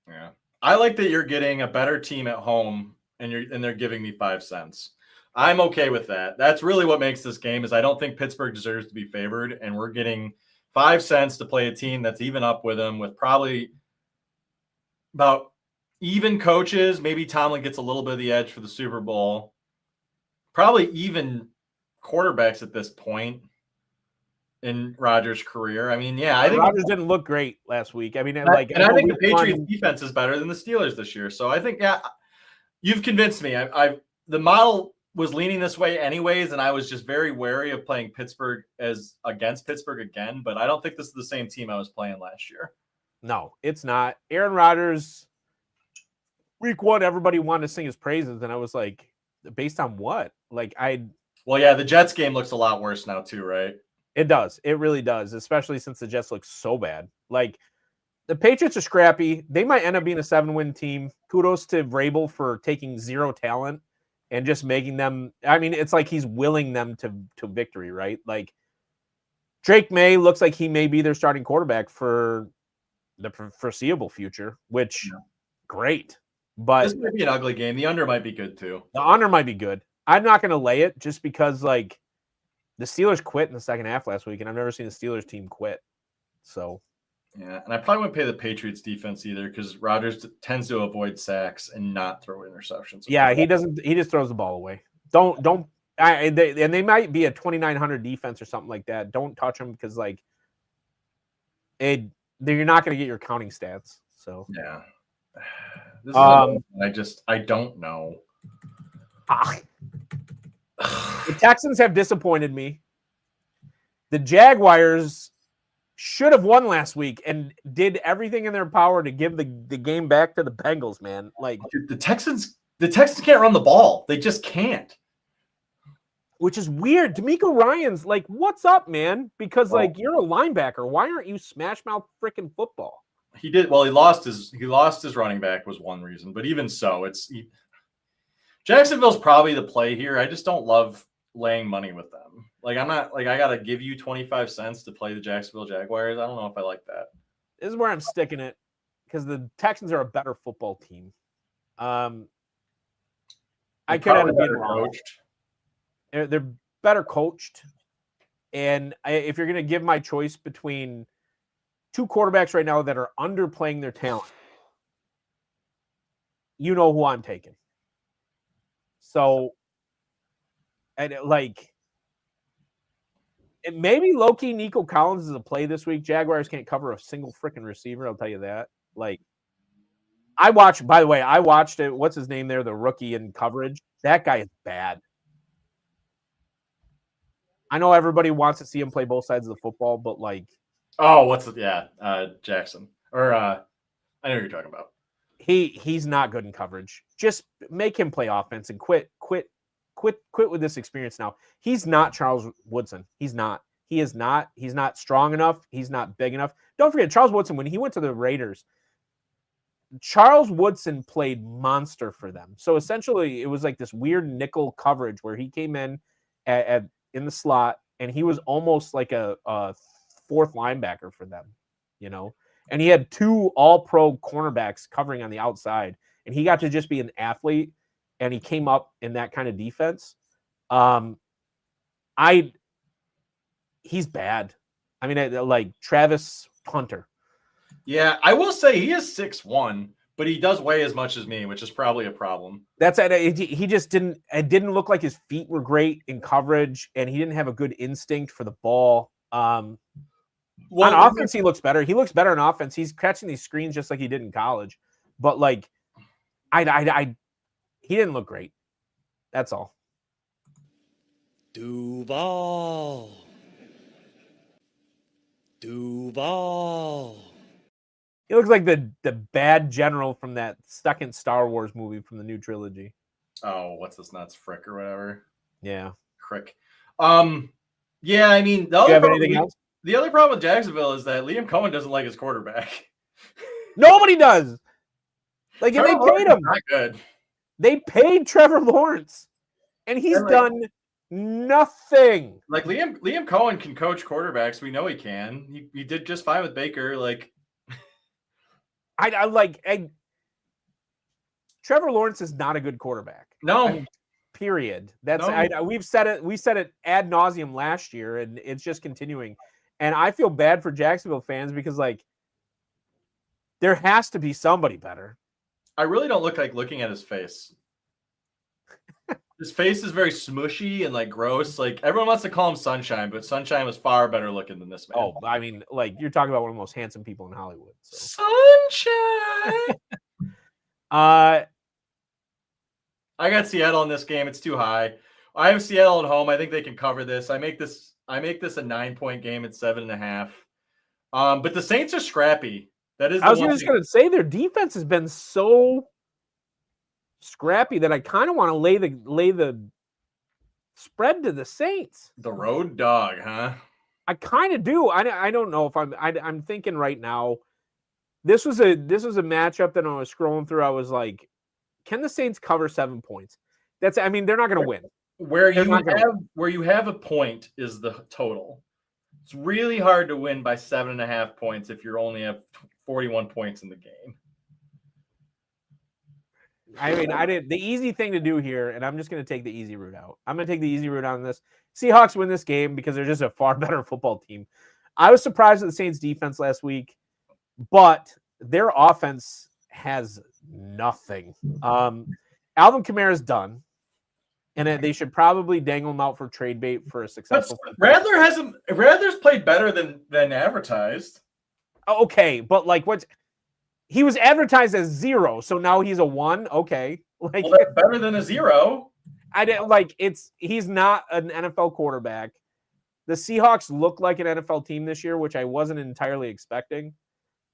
Yeah. I like that you're getting a better team at home and they're giving me 5 cents. I'm okay with that. That's really what makes this game is I don't think Pittsburgh deserves to be favored, and we're getting 5 cents to play a team that's even up with them with probably about even coaches. Maybe Tomlin gets a little bit of the edge for the Super Bowl. Probably even quarterbacks at this point in Rodgers' career. I mean, I think Rodgers didn't look great last week. I mean, I think the Patriots defense is better than the Steelers this year. So I think, you've convinced me. The model was leaning this way anyways, and I was just very wary of playing Pittsburgh against Pittsburgh again, but I don't think this is the same team I was playing last year. No, it's not. Aaron Rodgers, week 1, everybody wanted to sing his praises, and I was like, based on what? The Jets game looks a lot worse now too, right? It does. It really does, especially since the Jets look so bad. The Patriots are scrappy. They might end up being a 7-win team. Kudos to Vrabel for taking zero talent and just making them. I mean, it's he's willing them to victory, right? Drake May looks like he may be their starting quarterback for the foreseeable future, which great. But this might be an ugly game. The under might be good too. The under might be good. I'm not going to lay it just because the Steelers quit in the second half last week, and I've never seen the Steelers team quit. So. Yeah, and I probably wouldn't pay the Patriots defense either because Rodgers tends to avoid sacks and not throw interceptions. Yeah, he doesn't. He just throws the ball away. They might be a 2,900 defense or something like that. Don't touch them because you're not going to get your counting stats. So yeah, I don't know. The Texans have disappointed me. The Jaguars should have won last week and did everything in their power to give the game back to the Bengals, man. The Texans can't run the ball. They just can't. Which is weird. DeMeco Ryans what's up, man? Because you're a linebacker. Why aren't you smash mouth freaking football? He did. Well, he lost his running back was one reason, but even so, Jacksonville's probably the play here. I just don't love laying money with them. I'm not I got to give you 25 cents to play the Jacksonville Jaguars. I don't know if I like that. This is where I'm sticking it because the Texans are a better football team. I could have been wrong. They're better coached. And if you're going to give my choice between 2 quarterbacks right now that are underplaying their talent, you know who I'm taking. So, and And maybe low-key Nico Collins is a play this week. Jaguars can't cover a single freaking receiver. I'll tell you that. Like, I watched it. What's his name there? The rookie in coverage. That guy is bad. I know everybody wants to see him play both sides of the football, but like, Jackson. Or I know what you're talking about. He's not good in coverage. Just make him play offense and quit with this experience now. He's not Charles Woodson. He's not. He is not. He's not strong enough. He's not big enough. Don't forget, Charles Woodson, when he went to the Raiders, Charles Woodson played monster for them. So essentially, it was like this weird nickel coverage where he came in in the slot, and he was almost like a fourth linebacker for them, you know? And he had 2 all-pro cornerbacks covering on the outside, and he got to just be an athlete, and he came up in that kind of defense. He's bad. I mean, like Travis Hunter. Yeah, I will say he is 6'1", but he does weigh as much as me, which is probably a problem. That's it. He just didn't. It didn't look like his feet were great in coverage, and he didn't have a good instinct for the ball. On offense, he looks better. He looks better on offense. He's catching these screens just like he did in college. But like, he didn't look great. That's all. Duval. He looks like the bad general from that second Star Wars movie from the new trilogy. Oh, what's this nuts? Frick or whatever. Yeah. Crick. Yeah, I mean, Do you have anything else? The other problem with Jacksonville is that Liam Cohen doesn't like his quarterback. Nobody does. Like, and they paid him. Not good. They paid Trevor Lawrence, and he's done nothing. Like Liam Cohen can coach quarterbacks. We know he can. He did just fine with Baker. Like, Trevor Lawrence is not a good quarterback. No. Period. We've said it. We said it ad nauseum last year, and it's just continuing. And I feel bad for Jacksonville fans because, like, there has to be somebody better. I really don't like looking at his face. His face is very smushy and like gross. Like, everyone wants to call him Sunshine, but Sunshine was far better looking than this man. Oh, I mean, like, you're talking about one of the most handsome people in Hollywood. So. Sunshine. I got Seattle in this game. It's too high. I have Seattle at home. I think they can cover this. I make this a 9-point game at 7.5. But the Saints are scrappy. That is. I was just going to say their defense has been so scrappy that I kind of want to lay the spread to the Saints. The road dog, huh? I kind of do. I don't know if I'm thinking right now. This was a matchup that I was scrolling through. I was like, can the Saints cover 7 points? They're not going to win. Where you have a point is the total. It's really hard to win by 7.5 points if you only have 41 points in the game. I mean, the easy thing to do here, and I'm just going to take the easy route out. I'm going to take the easy route on this. Seahawks win this game because they're just a far better football team. I was surprised at the Saints defense last week, but their offense has nothing. Alvin Kamara's done, and they should probably dangle him out for trade bait for a successful. Rattler's played better than advertised. Okay, but like he was advertised as 0, so now he's a 1. Okay, like, well, that's better than a 0. He's not an NFL quarterback. The Seahawks look like an NFL team this year, which I wasn't entirely expecting.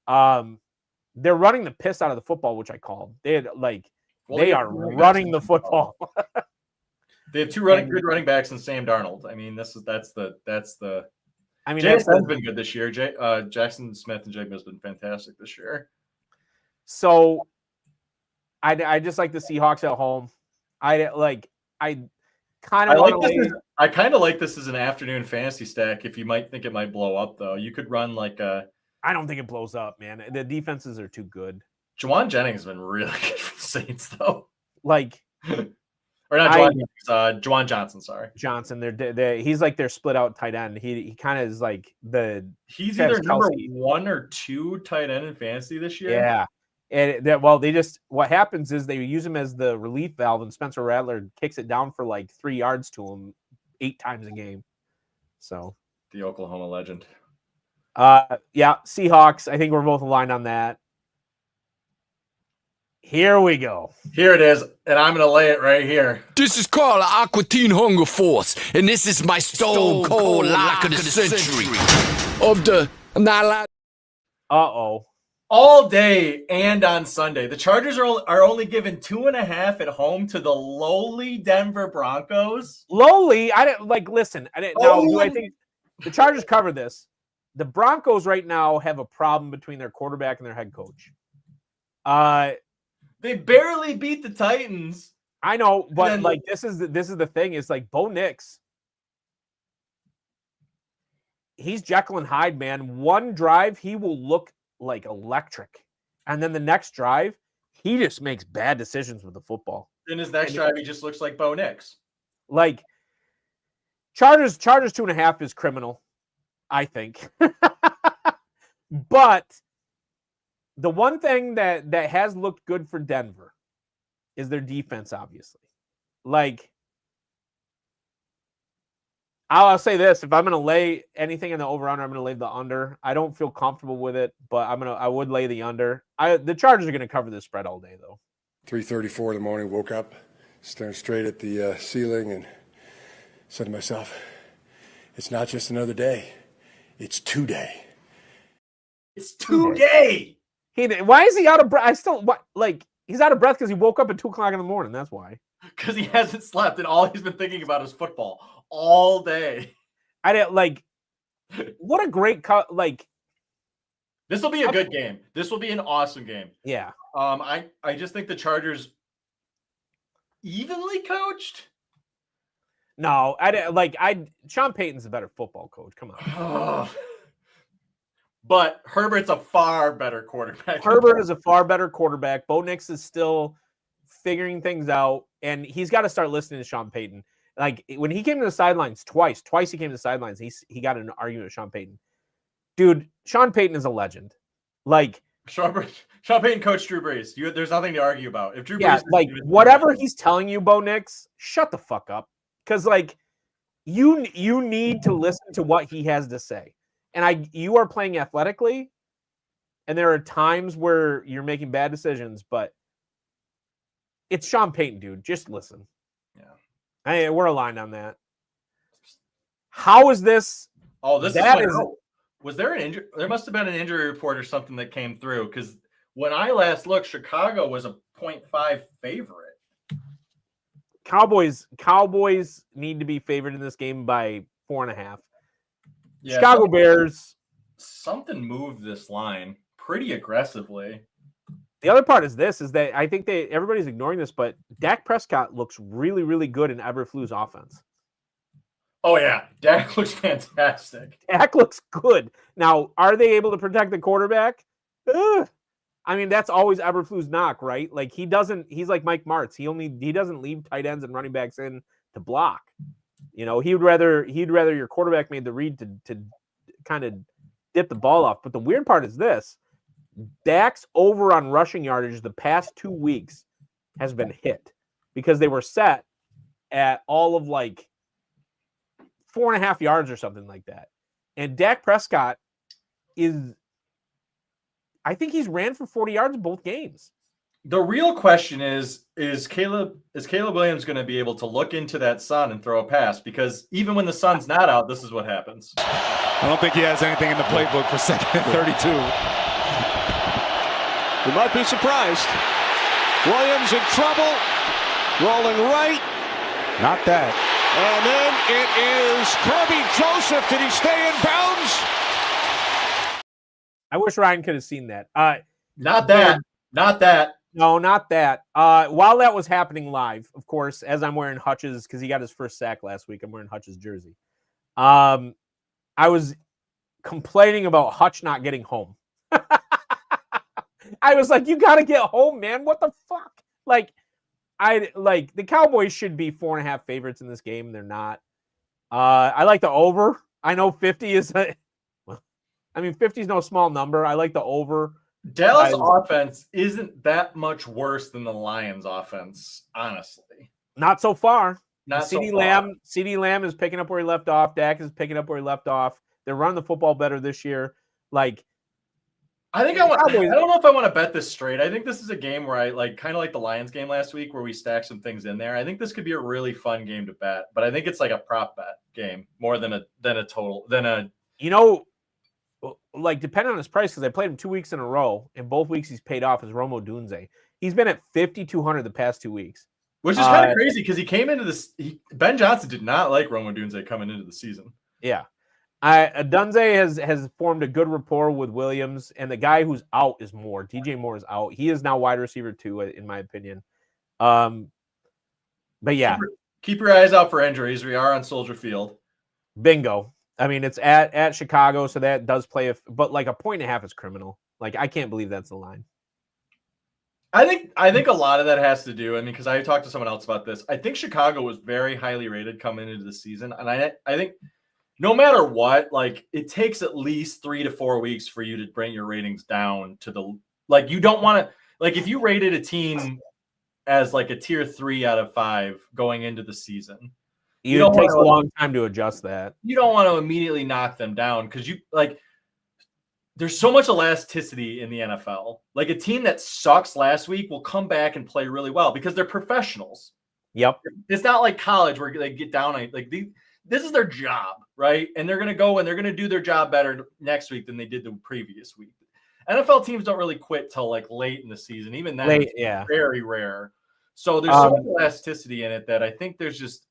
They're running the piss out of the football, which I called. They are running the football. They have 2 good running backs and Sam Darnold. I mean, that's the. I mean, Jason's been good this year. Jackson Smith and Jacob has been fantastic this year. So, I just like the Seahawks at home. I kind of like this as an afternoon fantasy stack. If you might think it might blow up, though, you could run like a. I don't think it blows up, man. The defenses are too good. Juwan Jennings has been really good for the Saints, though. Like, or not Juwan Jennings, Juwan Johnson. Sorry, Johnson. He's like their split out tight end. He kind of is like he's either number 1 or 2 tight end in fantasy this year. Yeah, and what happens is they use him as the relief valve, and Spencer Rattler kicks it down for like 3 yards to him 8 times a game. So The Oklahoma legend. Yeah, Seahawks. I think we're both aligned on that. Here we go. Here it is, and I'm going to lay it right here. This is called Aqua Teen Hunger Force, and this is my Stone Cold Lock of the Century. I'm not allowed. Uh-oh. All day and on Sunday, the Chargers are only given 2.5 at home to the lowly Denver Broncos. Lowly? I didn't listen. I didn't know. Do I think the Chargers cover this? The Broncos right now have a problem between their quarterback and their head coach. They barely beat the Titans. I know, but this is the thing. It's like Bo Nix. He's Jekyll and Hyde, man. One drive, he will look like electric. And then the next drive, he just makes bad decisions with the football. In his next drive, he just looks like Bo Nix. Like, Chargers 2.5 is criminal, I think. But the one thing that has looked good for Denver is their defense, obviously. Like, I'll say this: if I'm going to lay anything in the over/under, I'm going to lay the under. I don't feel comfortable with it, but I would lay the under. The Chargers are going to cover this spread all day, though. 3:34 in the morning, woke up, staring straight at the ceiling, and said to myself, "It's not just another day; it's 2 day. It's 2 day." Why is he out of breath? He's out of breath because he woke up at 2:00 in the morning. That's why. Because he hasn't slept, and all he's been thinking about is football all day. I didn't what a great cut. This will be a good game. This will be an awesome game. Yeah. I just think the Chargers evenly coached. No, Sean Payton's a better football coach. Come on. But Herbert's a far better quarterback. Herbert is a far better quarterback. Bo Nix is still figuring things out, and he's got to start listening to Sean Payton. Like, when he came to the sidelines twice he came to the sidelines, he got in an argument with Sean Payton. Dude, Sean Payton is a legend. Sean Payton coached Drew Brees. There's nothing to argue about. If Drew Brees, whatever he's telling you, Bo Nix, shut the fuck up. Because you need to listen to what he has to say. And you are playing athletically, and there are times where you're making bad decisions, but it's Sean Payton, dude. Just listen. Yeah. We're aligned on that. How is this? Oh, was there an injury? There must have been an injury report or something that came through, because when I last looked, Chicago was a 0.5 favorite. Cowboys need to be favored in this game by 4.5. Yeah, Chicago Bears. Something moved this line pretty aggressively. The other part is that I think everybody's ignoring this, but Dak Prescott looks really, really good in Eberflus offense. Oh, yeah. Dak looks fantastic. Dak looks good. Now, are they able to protect the quarterback? I mean, that's always Eberflus' knock, right? He's like Mike Martz. He doesn't leave tight ends and running backs in to block. You know, he'd rather your quarterback made the read to kind of dip the ball off. But the weird part is this: Dak's over on rushing yardage the past 2 weeks has been hit because they were set at all of 4.5 yards or something like that. And Dak Prescott I think he's ran for 40 yards in both games. The real question is Caleb Williams going to be able to look into that sun and throw a pass? Because even when the sun's not out, this is what happens. I don't think he has anything in the playbook for second and 32. You might be surprised. Williams in trouble. Rolling right. Not that. And then it is Kirby Joseph. Did he stay in bounds? I wish Ryan could have seen that. Not that. No, not that. While that was happening live, of course, as I'm wearing Hutch's, because he got his first sack last week, I'm wearing Hutch's jersey. I was complaining about Hutch not getting home. I was like, you got to get home, man. What the fuck? The Cowboys should be 4.5 favorites in this game. They're not. I like the over. I know 50 is 50 is no small number. I like the over. Dallas offense isn't that much worse than the Lions offense, honestly. Not so far. Not so CeeDee Lamb is picking up where he left off. Dak is picking up where he left off. They're running the football better this year. Like, I don't know if I want to bet this straight. I think this is a game where I kind of like the Lions game last week where we stacked some things in there. I think this could be a really fun game to bet, but I think it's like a prop bet game more than a total like depending on his price, because I played him 2 weeks in a row, and both weeks he's paid off, is Rome Odunze. He's been at 5,200 the past 2 weeks. Which is kind of crazy because he came into this. Ben Johnson did not like Rome Odunze coming into the season. Yeah. Odunze has formed a good rapport with Williams, and the guy who's out is Moore. DJ Moore is out. He is now wide receiver 2, in my opinion. But yeah. Keep your eyes out for injuries. We are on Soldier Field. Bingo. I mean, it's at Chicago, so that does play, but like a 1.5 is criminal. Like, I can't believe that's the line. I think a lot of that has to do, because I talked to someone else about this. I think Chicago was very highly rated coming into the season, and I think no matter what, like, it takes at least 3 to 4 weeks for you to bring your ratings down to the you don't want to, like, if you rated a team as like a tier 3 out of 5 going into the season. It takes a long time to adjust that. You don't want to immediately knock them down because there's so much elasticity in the NFL. Like, a team that sucks last week will come back and play really well because they're professionals. Yep. It's not like college where they get down. This is their job, right? And they're going to go and they're going to do their job better next week than they did the previous week. NFL teams don't really quit till late in the season. Even that is very rare. So there's so much elasticity in it that I think there's just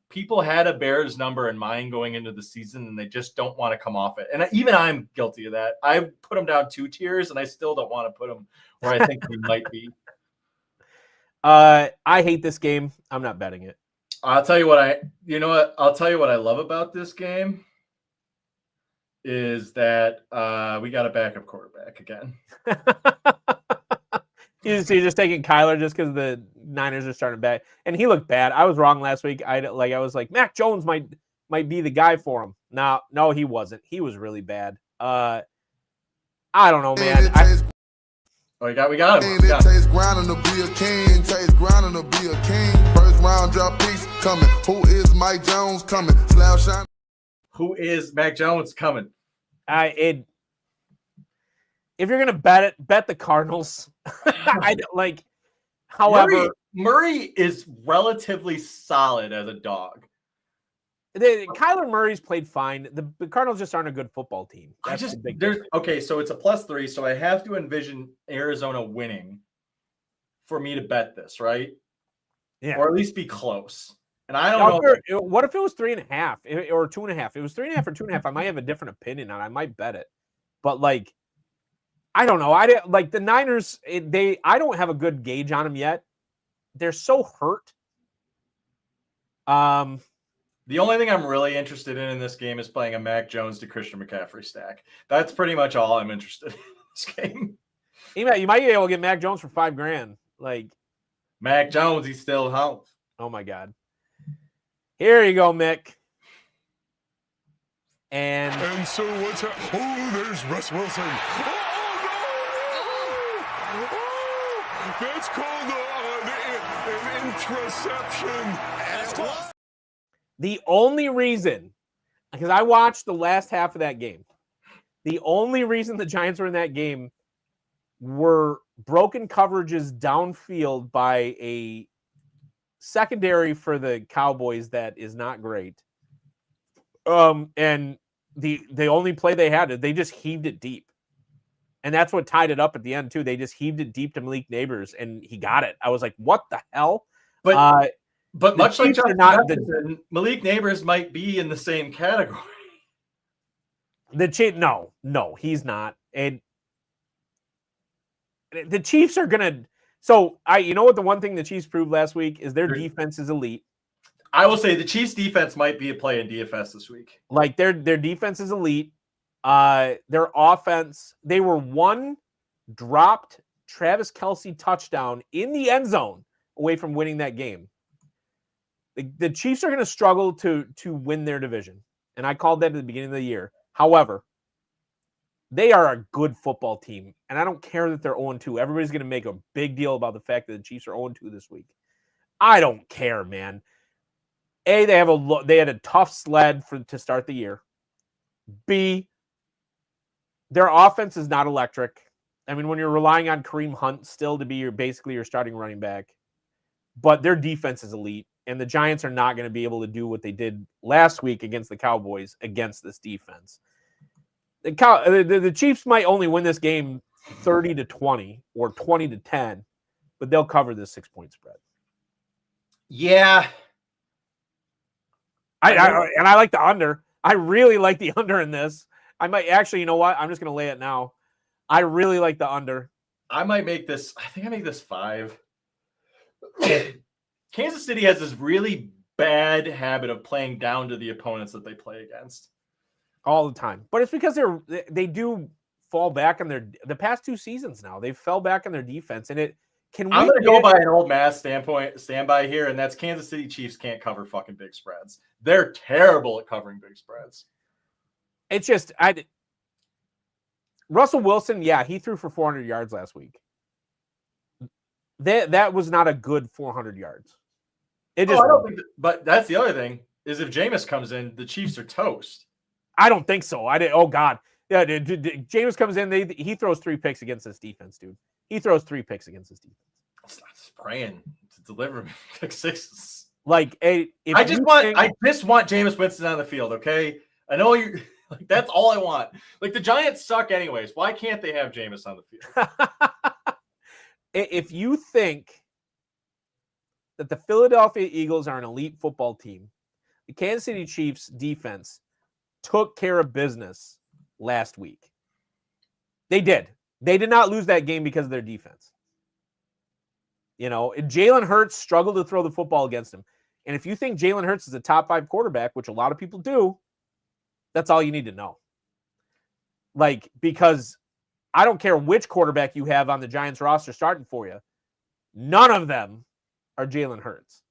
people had a Bears number in mind going into the season, and they just don't want to come off it. And even I'm guilty of that. I put them down 2 tiers, and I still don't want to put them where I think we might be. I hate this game. I'm not betting it. I'll tell you what I'll tell you what I love about this game is that we got a backup quarterback again. You're just taking Kyler just because the Niners are starting back, and he looked bad. I was wrong last week. I was like, Mac Jones might be the guy for him. No, he wasn't. He was really bad. I don't know, man. We got him. It takes grinding to be a king. Takes grinding to be a king. First round draft picks coming. Who is Mike Jones coming? Slap shine. Who is Mac Jones coming? If you're gonna bet the Cardinals. However, Murray is relatively solid as a dog. Kyler Murray's played fine. The Cardinals just aren't a good football team. So it's a +3, so I have to envision Arizona winning for me to bet this, right? Yeah, or at least be close. And I don't know. What if it was 3.5 or 2.5? If it was 3.5 or 2.5, I might have a different opinion on it. I might bet it, but I don't know. The Niners. I don't have a good gauge on them yet. They're so hurt. The only thing I'm really interested in this game is playing a Mac Jones to Christian McCaffrey stack. That's pretty much all I'm interested in this game. You might be able to get Mac Jones for $5,000. Mac Jones, he's still home. Oh my God. Here you go, Mick. And so what's there's Russ Wilson. That's called an interception. The only reason, because I watched the last half of that game, the only reason the Giants were in that game were broken coverages downfield by a secondary for the Cowboys that is not great. And the only play they had, they just heaved it deep. And that's what tied it up at the end, too. They just heaved it deep to Malik Neighbors, and he got it. I was like, what the hell? But much like Malik Neighbors might be in the same category. No, he's not. And the Chiefs are gonna. So you know what? The one thing the Chiefs proved last week is their defense is elite. I will say the Chiefs' defense might be a play in DFS this week. Their defense is elite. Their offense, they were one dropped Travis Kelce touchdown in the end zone away from winning that game. The Chiefs are going to struggle to win their division, and I called that at the beginning of the year. However, they are a good football team, and I don't care that they're 0-2. Everybody's going to make a big deal about the fact that the Chiefs are 0-2 this week. I don't care, man. A, they had a tough sled to start the year. B, their offense is not electric. I mean, when you're relying on Kareem Hunt still to be basically your starting running back, but their defense is elite, and the Giants are not going to be able to do what they did last week against the Cowboys against this defense. The Chiefs might only win this game 30-20 or 20-10, but they'll cover this 6-point spread. Yeah. I like the under. I really like the under in this. I might actually, you know what? I'm just going to lay it now. I really like the under. I might make this. I think I make this 5. Kansas City has this really bad habit of playing down to the opponents that they play against all the time. But it's because they do fall back on the past 2 seasons now. They fell back on their defense, and I'm going to go by an old math standby here, and that's Kansas City Chiefs can't cover fucking big spreads. They're terrible at covering big spreads. It's just Russell Wilson, yeah, he threw for 400 yards last week. That was not a good 400 yards. I don't think but that's the other thing is if Jameis comes in, the Chiefs are toast. I don't think so. Oh God, yeah. Jameis comes in, he throws 3 picks against this defense, dude. He throws 3 picks against this defense. Stop spraying to deliver pick 6s. Like, I just want Jameis Winston on the field. Okay, I know you. Like, that's all I want. Like, the Giants suck anyways. Why can't they have Jameis on the field? If you think that the Philadelphia Eagles are an elite football team, the Kansas City Chiefs defense took care of business last week. They did. They did not lose that game because of their defense. You know, Jalen Hurts struggled to throw the football against him. And if you think Jalen Hurts is a top 5 quarterback, which a lot of people do, that's all you need to know. Like, because I don't care which quarterback you have on the Giants roster starting for you. None of them are Jalen Hurts.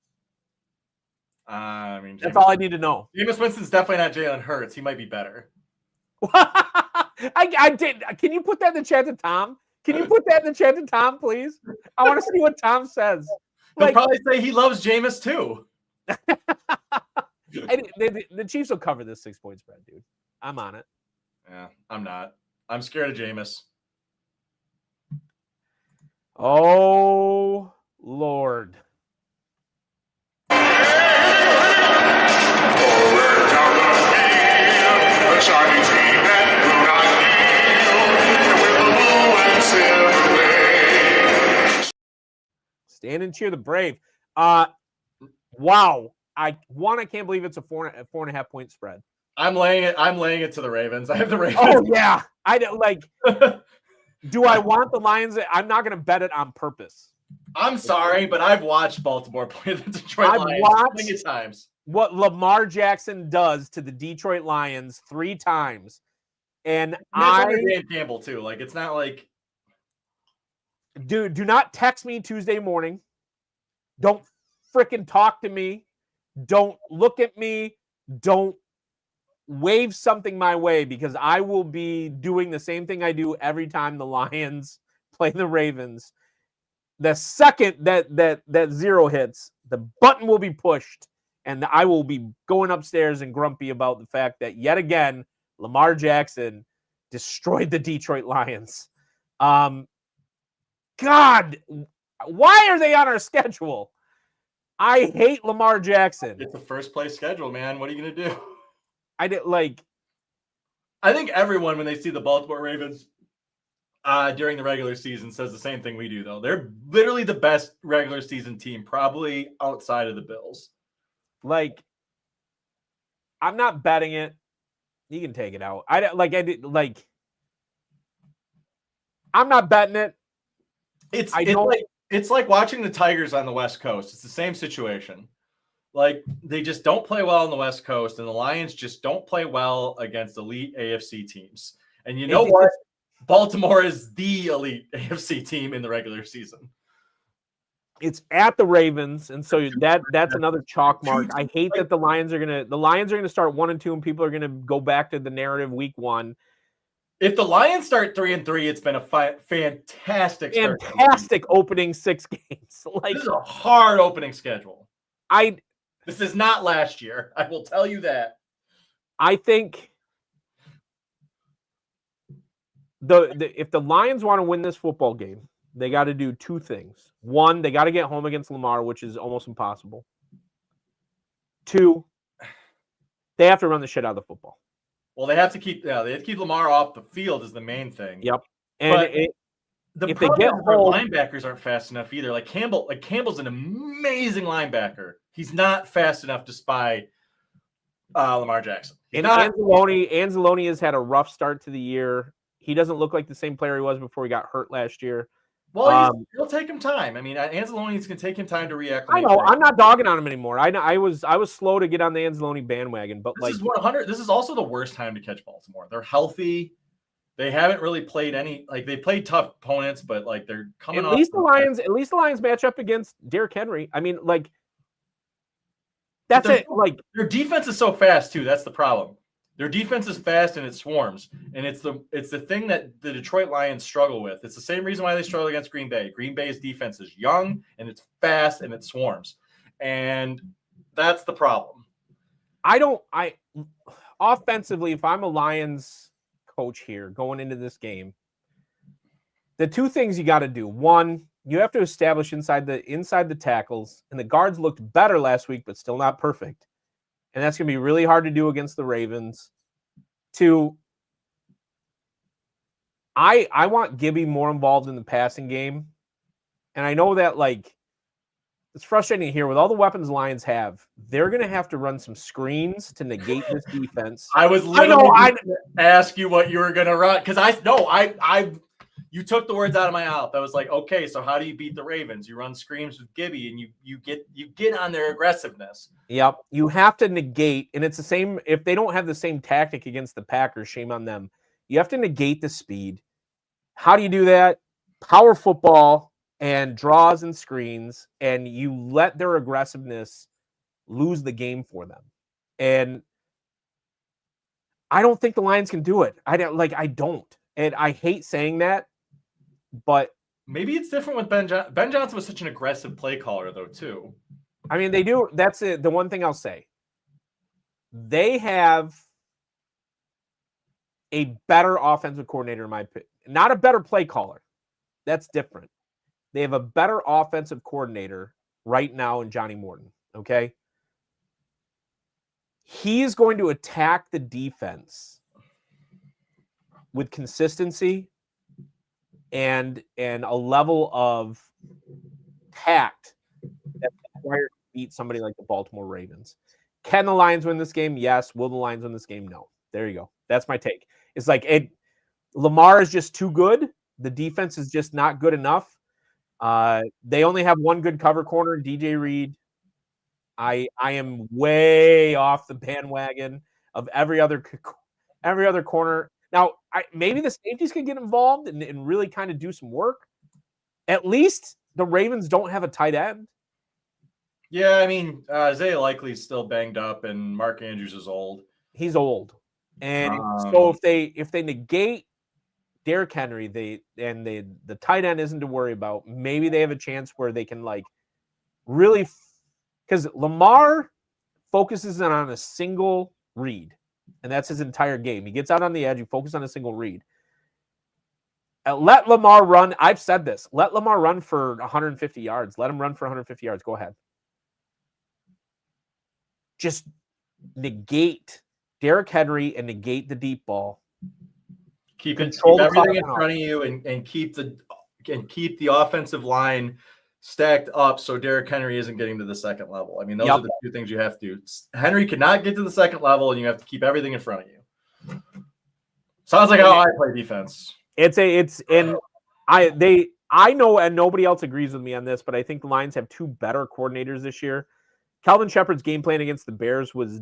I mean, that's all I need to know. Jameis Winston's definitely not Jalen Hurts. He might be better. I did. Can you put that in the chat to Tom? Can you put that in the chat to Tom, please? I want to see what Tom says. He'll probably say he loves Jameis too. The Chiefs will cover this 6-point spread, dude. I'm on it. Yeah, I'm not. I'm scared of Jameis. Oh, Lord. Stand and cheer the brave. Wow. I can't believe it's a 4.5 point spread. I'm laying it to the Ravens. I have the Ravens. Oh yeah. I don't like. Do I want the Lions? I'm not going to bet it on purpose. I'm sorry, but I've watched Baltimore play the Detroit Lions many times. What Lamar Jackson does to the Detroit Lions 3 times, and Dan Campbell too. Like, it's not like. Do not text me Tuesday morning. Don't freaking talk to me. Don't look at me. Don't wave something my way, because I will be doing the same thing I do every time the Lions play the Ravens. The second that 0 hits, the button will be pushed, and I will be going upstairs and grumpy about the fact that yet again Lamar Jackson destroyed the Detroit Lions. God, why are they on our schedule? I hate Lamar Jackson. It's a first place schedule, man. What are you going to do? I think everyone, when they see the Baltimore Ravens during the regular season, says the same thing we do, though. They're literally the best regular season team, probably outside of the Bills. Like, I'm not betting it. You can take it out. I'm not betting it. It's like watching the Tigers on the West Coast. It's the same situation. Like, they just don't play well on the West Coast, and the Lions just don't play well against elite AFC teams. And you know what? Baltimore is the elite AFC team in the regular season. It's at the Ravens, and so that's another chalk mark. I hate that the Lions are gonna start 1-2, and people are gonna go back to the narrative week 1. If the Lions start 3-3, it's been a fantastic opening 6 games. Like, this is a hard opening schedule. This is not last year. I will tell you that. I think if the Lions want to win this football game, they got to do two things. One, they got to get home against Lamar, which is almost impossible. Two, they have to run the shit out of the football. Well, they have to keep Lamar off the field is the main thing. Yep. And the problem is our linebackers aren't fast enough either. Like Campbell's an amazing linebacker. He's not fast enough to spy Lamar Jackson. Anzalone has had a rough start to the year. He doesn't look like the same player he was before he got hurt last year. Well, it'll take him time. I mean, Anzalone's going to take him time to react. I know. I'm not dogging on him anymore. I was slow to get on the Anzalone bandwagon, but this is 100. This is also the worst time to catch Baltimore. They're healthy. They haven't really played any. Like they played tough opponents, but like they're coming. At least the Lions match up against Derrick Henry. I mean, like that's it. Like their defense is so fast too. That's the problem. Their defense is fast and it swarms, and it's the thing that the Detroit Lions struggle with. It's the same reason why they struggle against Green Bay. Green Bay's defense is young and it's fast and it swarms, and that's the problem. Offensively, if I'm a Lions coach here going into this game, the two things you got to do: one, you have to establish inside the tackles, and the guards looked better last week, but still not perfect. And that's going to be really hard to do against the Ravens. Two, I want Gibby more involved in the passing game. And I know that, like, it's frustrating here with all the weapons Lions have. They're going to have to run some screens to negate this defense. I was literally going to ask you what you were going to run because you took the words out of my mouth. I was like, okay, so how do you beat the Ravens? You run screens with Gibby, and you get on their aggressiveness. Yep, you have to negate, and it's the same. If they don't have the same tactic against the Packers, shame on them. You have to negate the speed. How do you do that? Power football and draws and screens, and you let their aggressiveness lose the game for them. And I don't think the Lions can do it. I don't, and I hate saying that. But maybe it's different with Ben Johnson. Ben Johnson was such an aggressive play caller, though, too. I mean, they do. That's it. The one thing I'll say. They have a better offensive coordinator, in my opinion. Not a better play caller. That's different. They have a better offensive coordinator right now in Johnny Morton, okay? He is going to attack the defense with consistency and a level of tact that's required to beat somebody like the Baltimore Ravens. Can the Lions win this game? Yes. Will the Lions win this game? No. There you go. That's my take. It's like Lamar is just too good. The defense is just not good enough. They only have one good cover corner, DJ Reed. I am way off the bandwagon of every other corner. Now, maybe the safeties can get involved and really kind of do some work. At least the Ravens don't have a tight end. Yeah, I mean, Isaiah Likely's still banged up, and Mark Andrews is old. He's old. And so if they negate Derrick Henry, the tight end isn't to worry about. Maybe they have a chance where they can really, because Lamar focuses on a single read, and that's his entire game. He gets out on the edge, he focuses on a single read. Let Lamar run. I've said this. Let Lamar run for 150 yards. Let him run for 150 yards. Go ahead. Just negate Derrick Henry and negate the deep ball. Keep everything in front of you and keep the offensive line stacked up so Derrick Henry isn't getting to the second level. I mean, those are the two things you have to do. Henry cannot get to the second level, and you have to keep everything in front of you. Sounds like how I play defense. I know, and nobody else agrees with me on this, but I think the Lions have two better coordinators this year. Calvin Shepard's game plan against the Bears was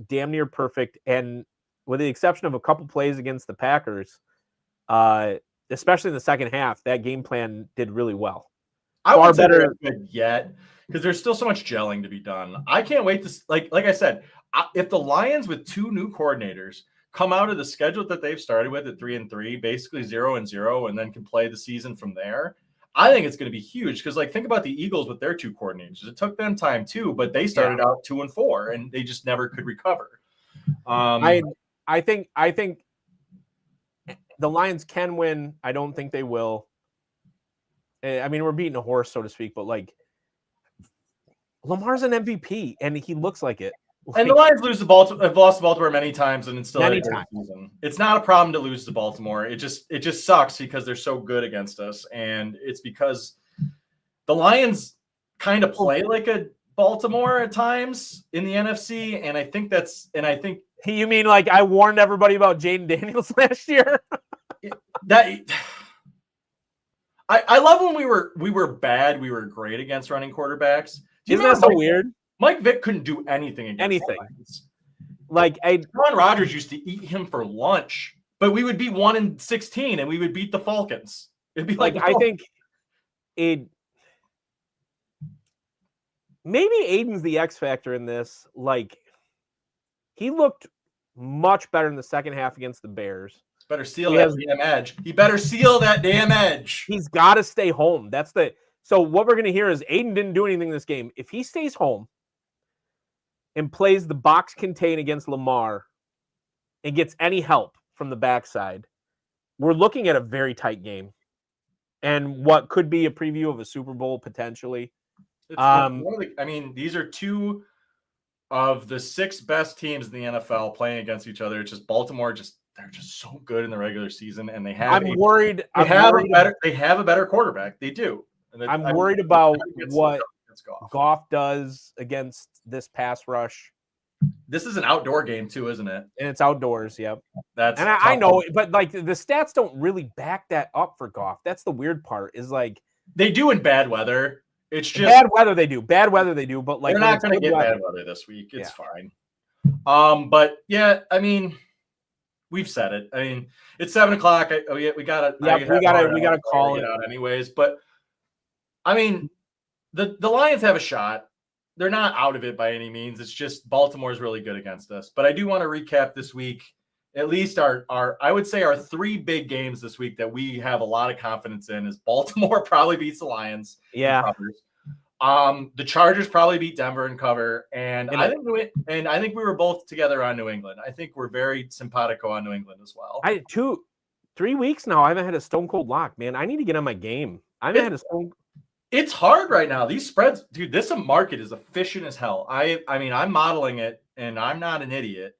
damn near perfect, and with the exception of a couple plays against the Packers, especially in the second half, that game plan did really well. I won't say they're good yet because there's still so much gelling to be done. I can't wait to like I said, if the Lions with two new coordinators come out of the schedule that they've started with at 3-3, basically 0-0, and then can play the season from there, I think it's going to be huge because, like, think about the Eagles with their 2 coordinators. It took them time too, but they started out 2-4 and they just never could recover. I think the Lions can win. I don't think they will. I mean, we're beating a horse, so to speak, but like Lamar's an MVP and he looks like it. And the Lions lose to Baltimore. Have lost to Baltimore many times, and it's still Many a great times. season. It's not a problem to lose to Baltimore. It just sucks because they're so good against us, and it's because the Lions kind of play like a Baltimore at times in the NFC, and I think you mean like I warned everybody about Jaden Daniels last year. I love when we were bad, we were great against running quarterbacks. Isn't that so weird? Mike Vick couldn't do anything against Anything. the Lions. Like Ron Rodgers used to eat him for lunch, but we would be 1-16 and we would beat the Falcons. It'd be like I think maybe Aiden's the X factor in this. Like he looked much better in the second half against the Bears. Better seal that damn edge. He better seal that damn edge. He's got to stay home. So what we're going to hear is Aiden didn't do anything this game. If he stays home and plays the box contain against Lamar and gets any help from the backside, we're looking at a very tight game and what could be a preview of a Super Bowl potentially. These are 2 of the 6 best teams in the NFL playing against each other. It's just Baltimore they're just so good in the regular season, and they have. I'm worried. They have a better quarterback. They do. I'm worried about what Goff does against this pass rush. This is an outdoor game too, isn't it? And it's outdoors. Yep. I know, but like the stats don't really back that up for Goff. That's the weird part. Is like they do in bad weather. It's just bad weather. They do bad weather. They do, but like they're not going to get bad weather this week. It's fine. But yeah, I mean. We've said it. I mean, it's 7:00. We gotta call it out anyways. But I mean, the Lions have a shot. They're not out of it by any means. It's just Baltimore's really good against us. But I do want to recap this week. At least our I would say our 3 big games this week that we have a lot of confidence in is Baltimore probably beats the Lions. Yeah. The Chargers probably beat Denver and cover, and I think we were both together on New England. I think we're very simpatico on New England as well. 3 weeks now. I haven't had a stone cold lock, man. I need to get on my game. It's hard right now. These spreads, dude. This market is efficient as hell. I mean, I'm modeling it, and I'm not an idiot,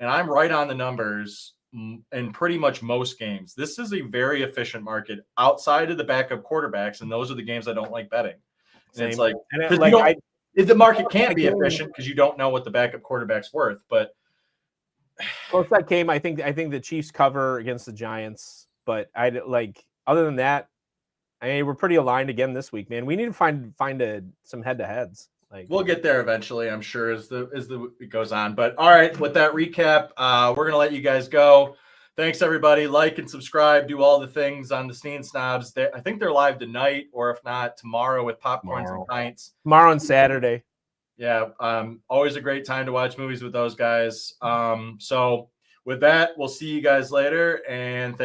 and I'm right on the numbers in pretty much most games. This is a very efficient market outside of the backup quarterbacks, and those are the games I don't like betting. And it's like, the market can't be efficient because you don't know what the backup quarterback's worth. But close that game. I think the Chiefs cover against the Giants. But other than that, I mean, we're pretty aligned again this week, man. We need to find some head to heads. Like we'll get there eventually, I'm sure, as the week goes on. But all right, with that recap, we're gonna let you guys go. Thanks, everybody. Like and subscribe. Do all the things on the Steen Snobs. I think they're live tonight, or if not, tomorrow with Popcorns and Pints. Tomorrow and Saturday. Yeah, always a great time to watch movies with those guys. So with that, we'll see you guys later. And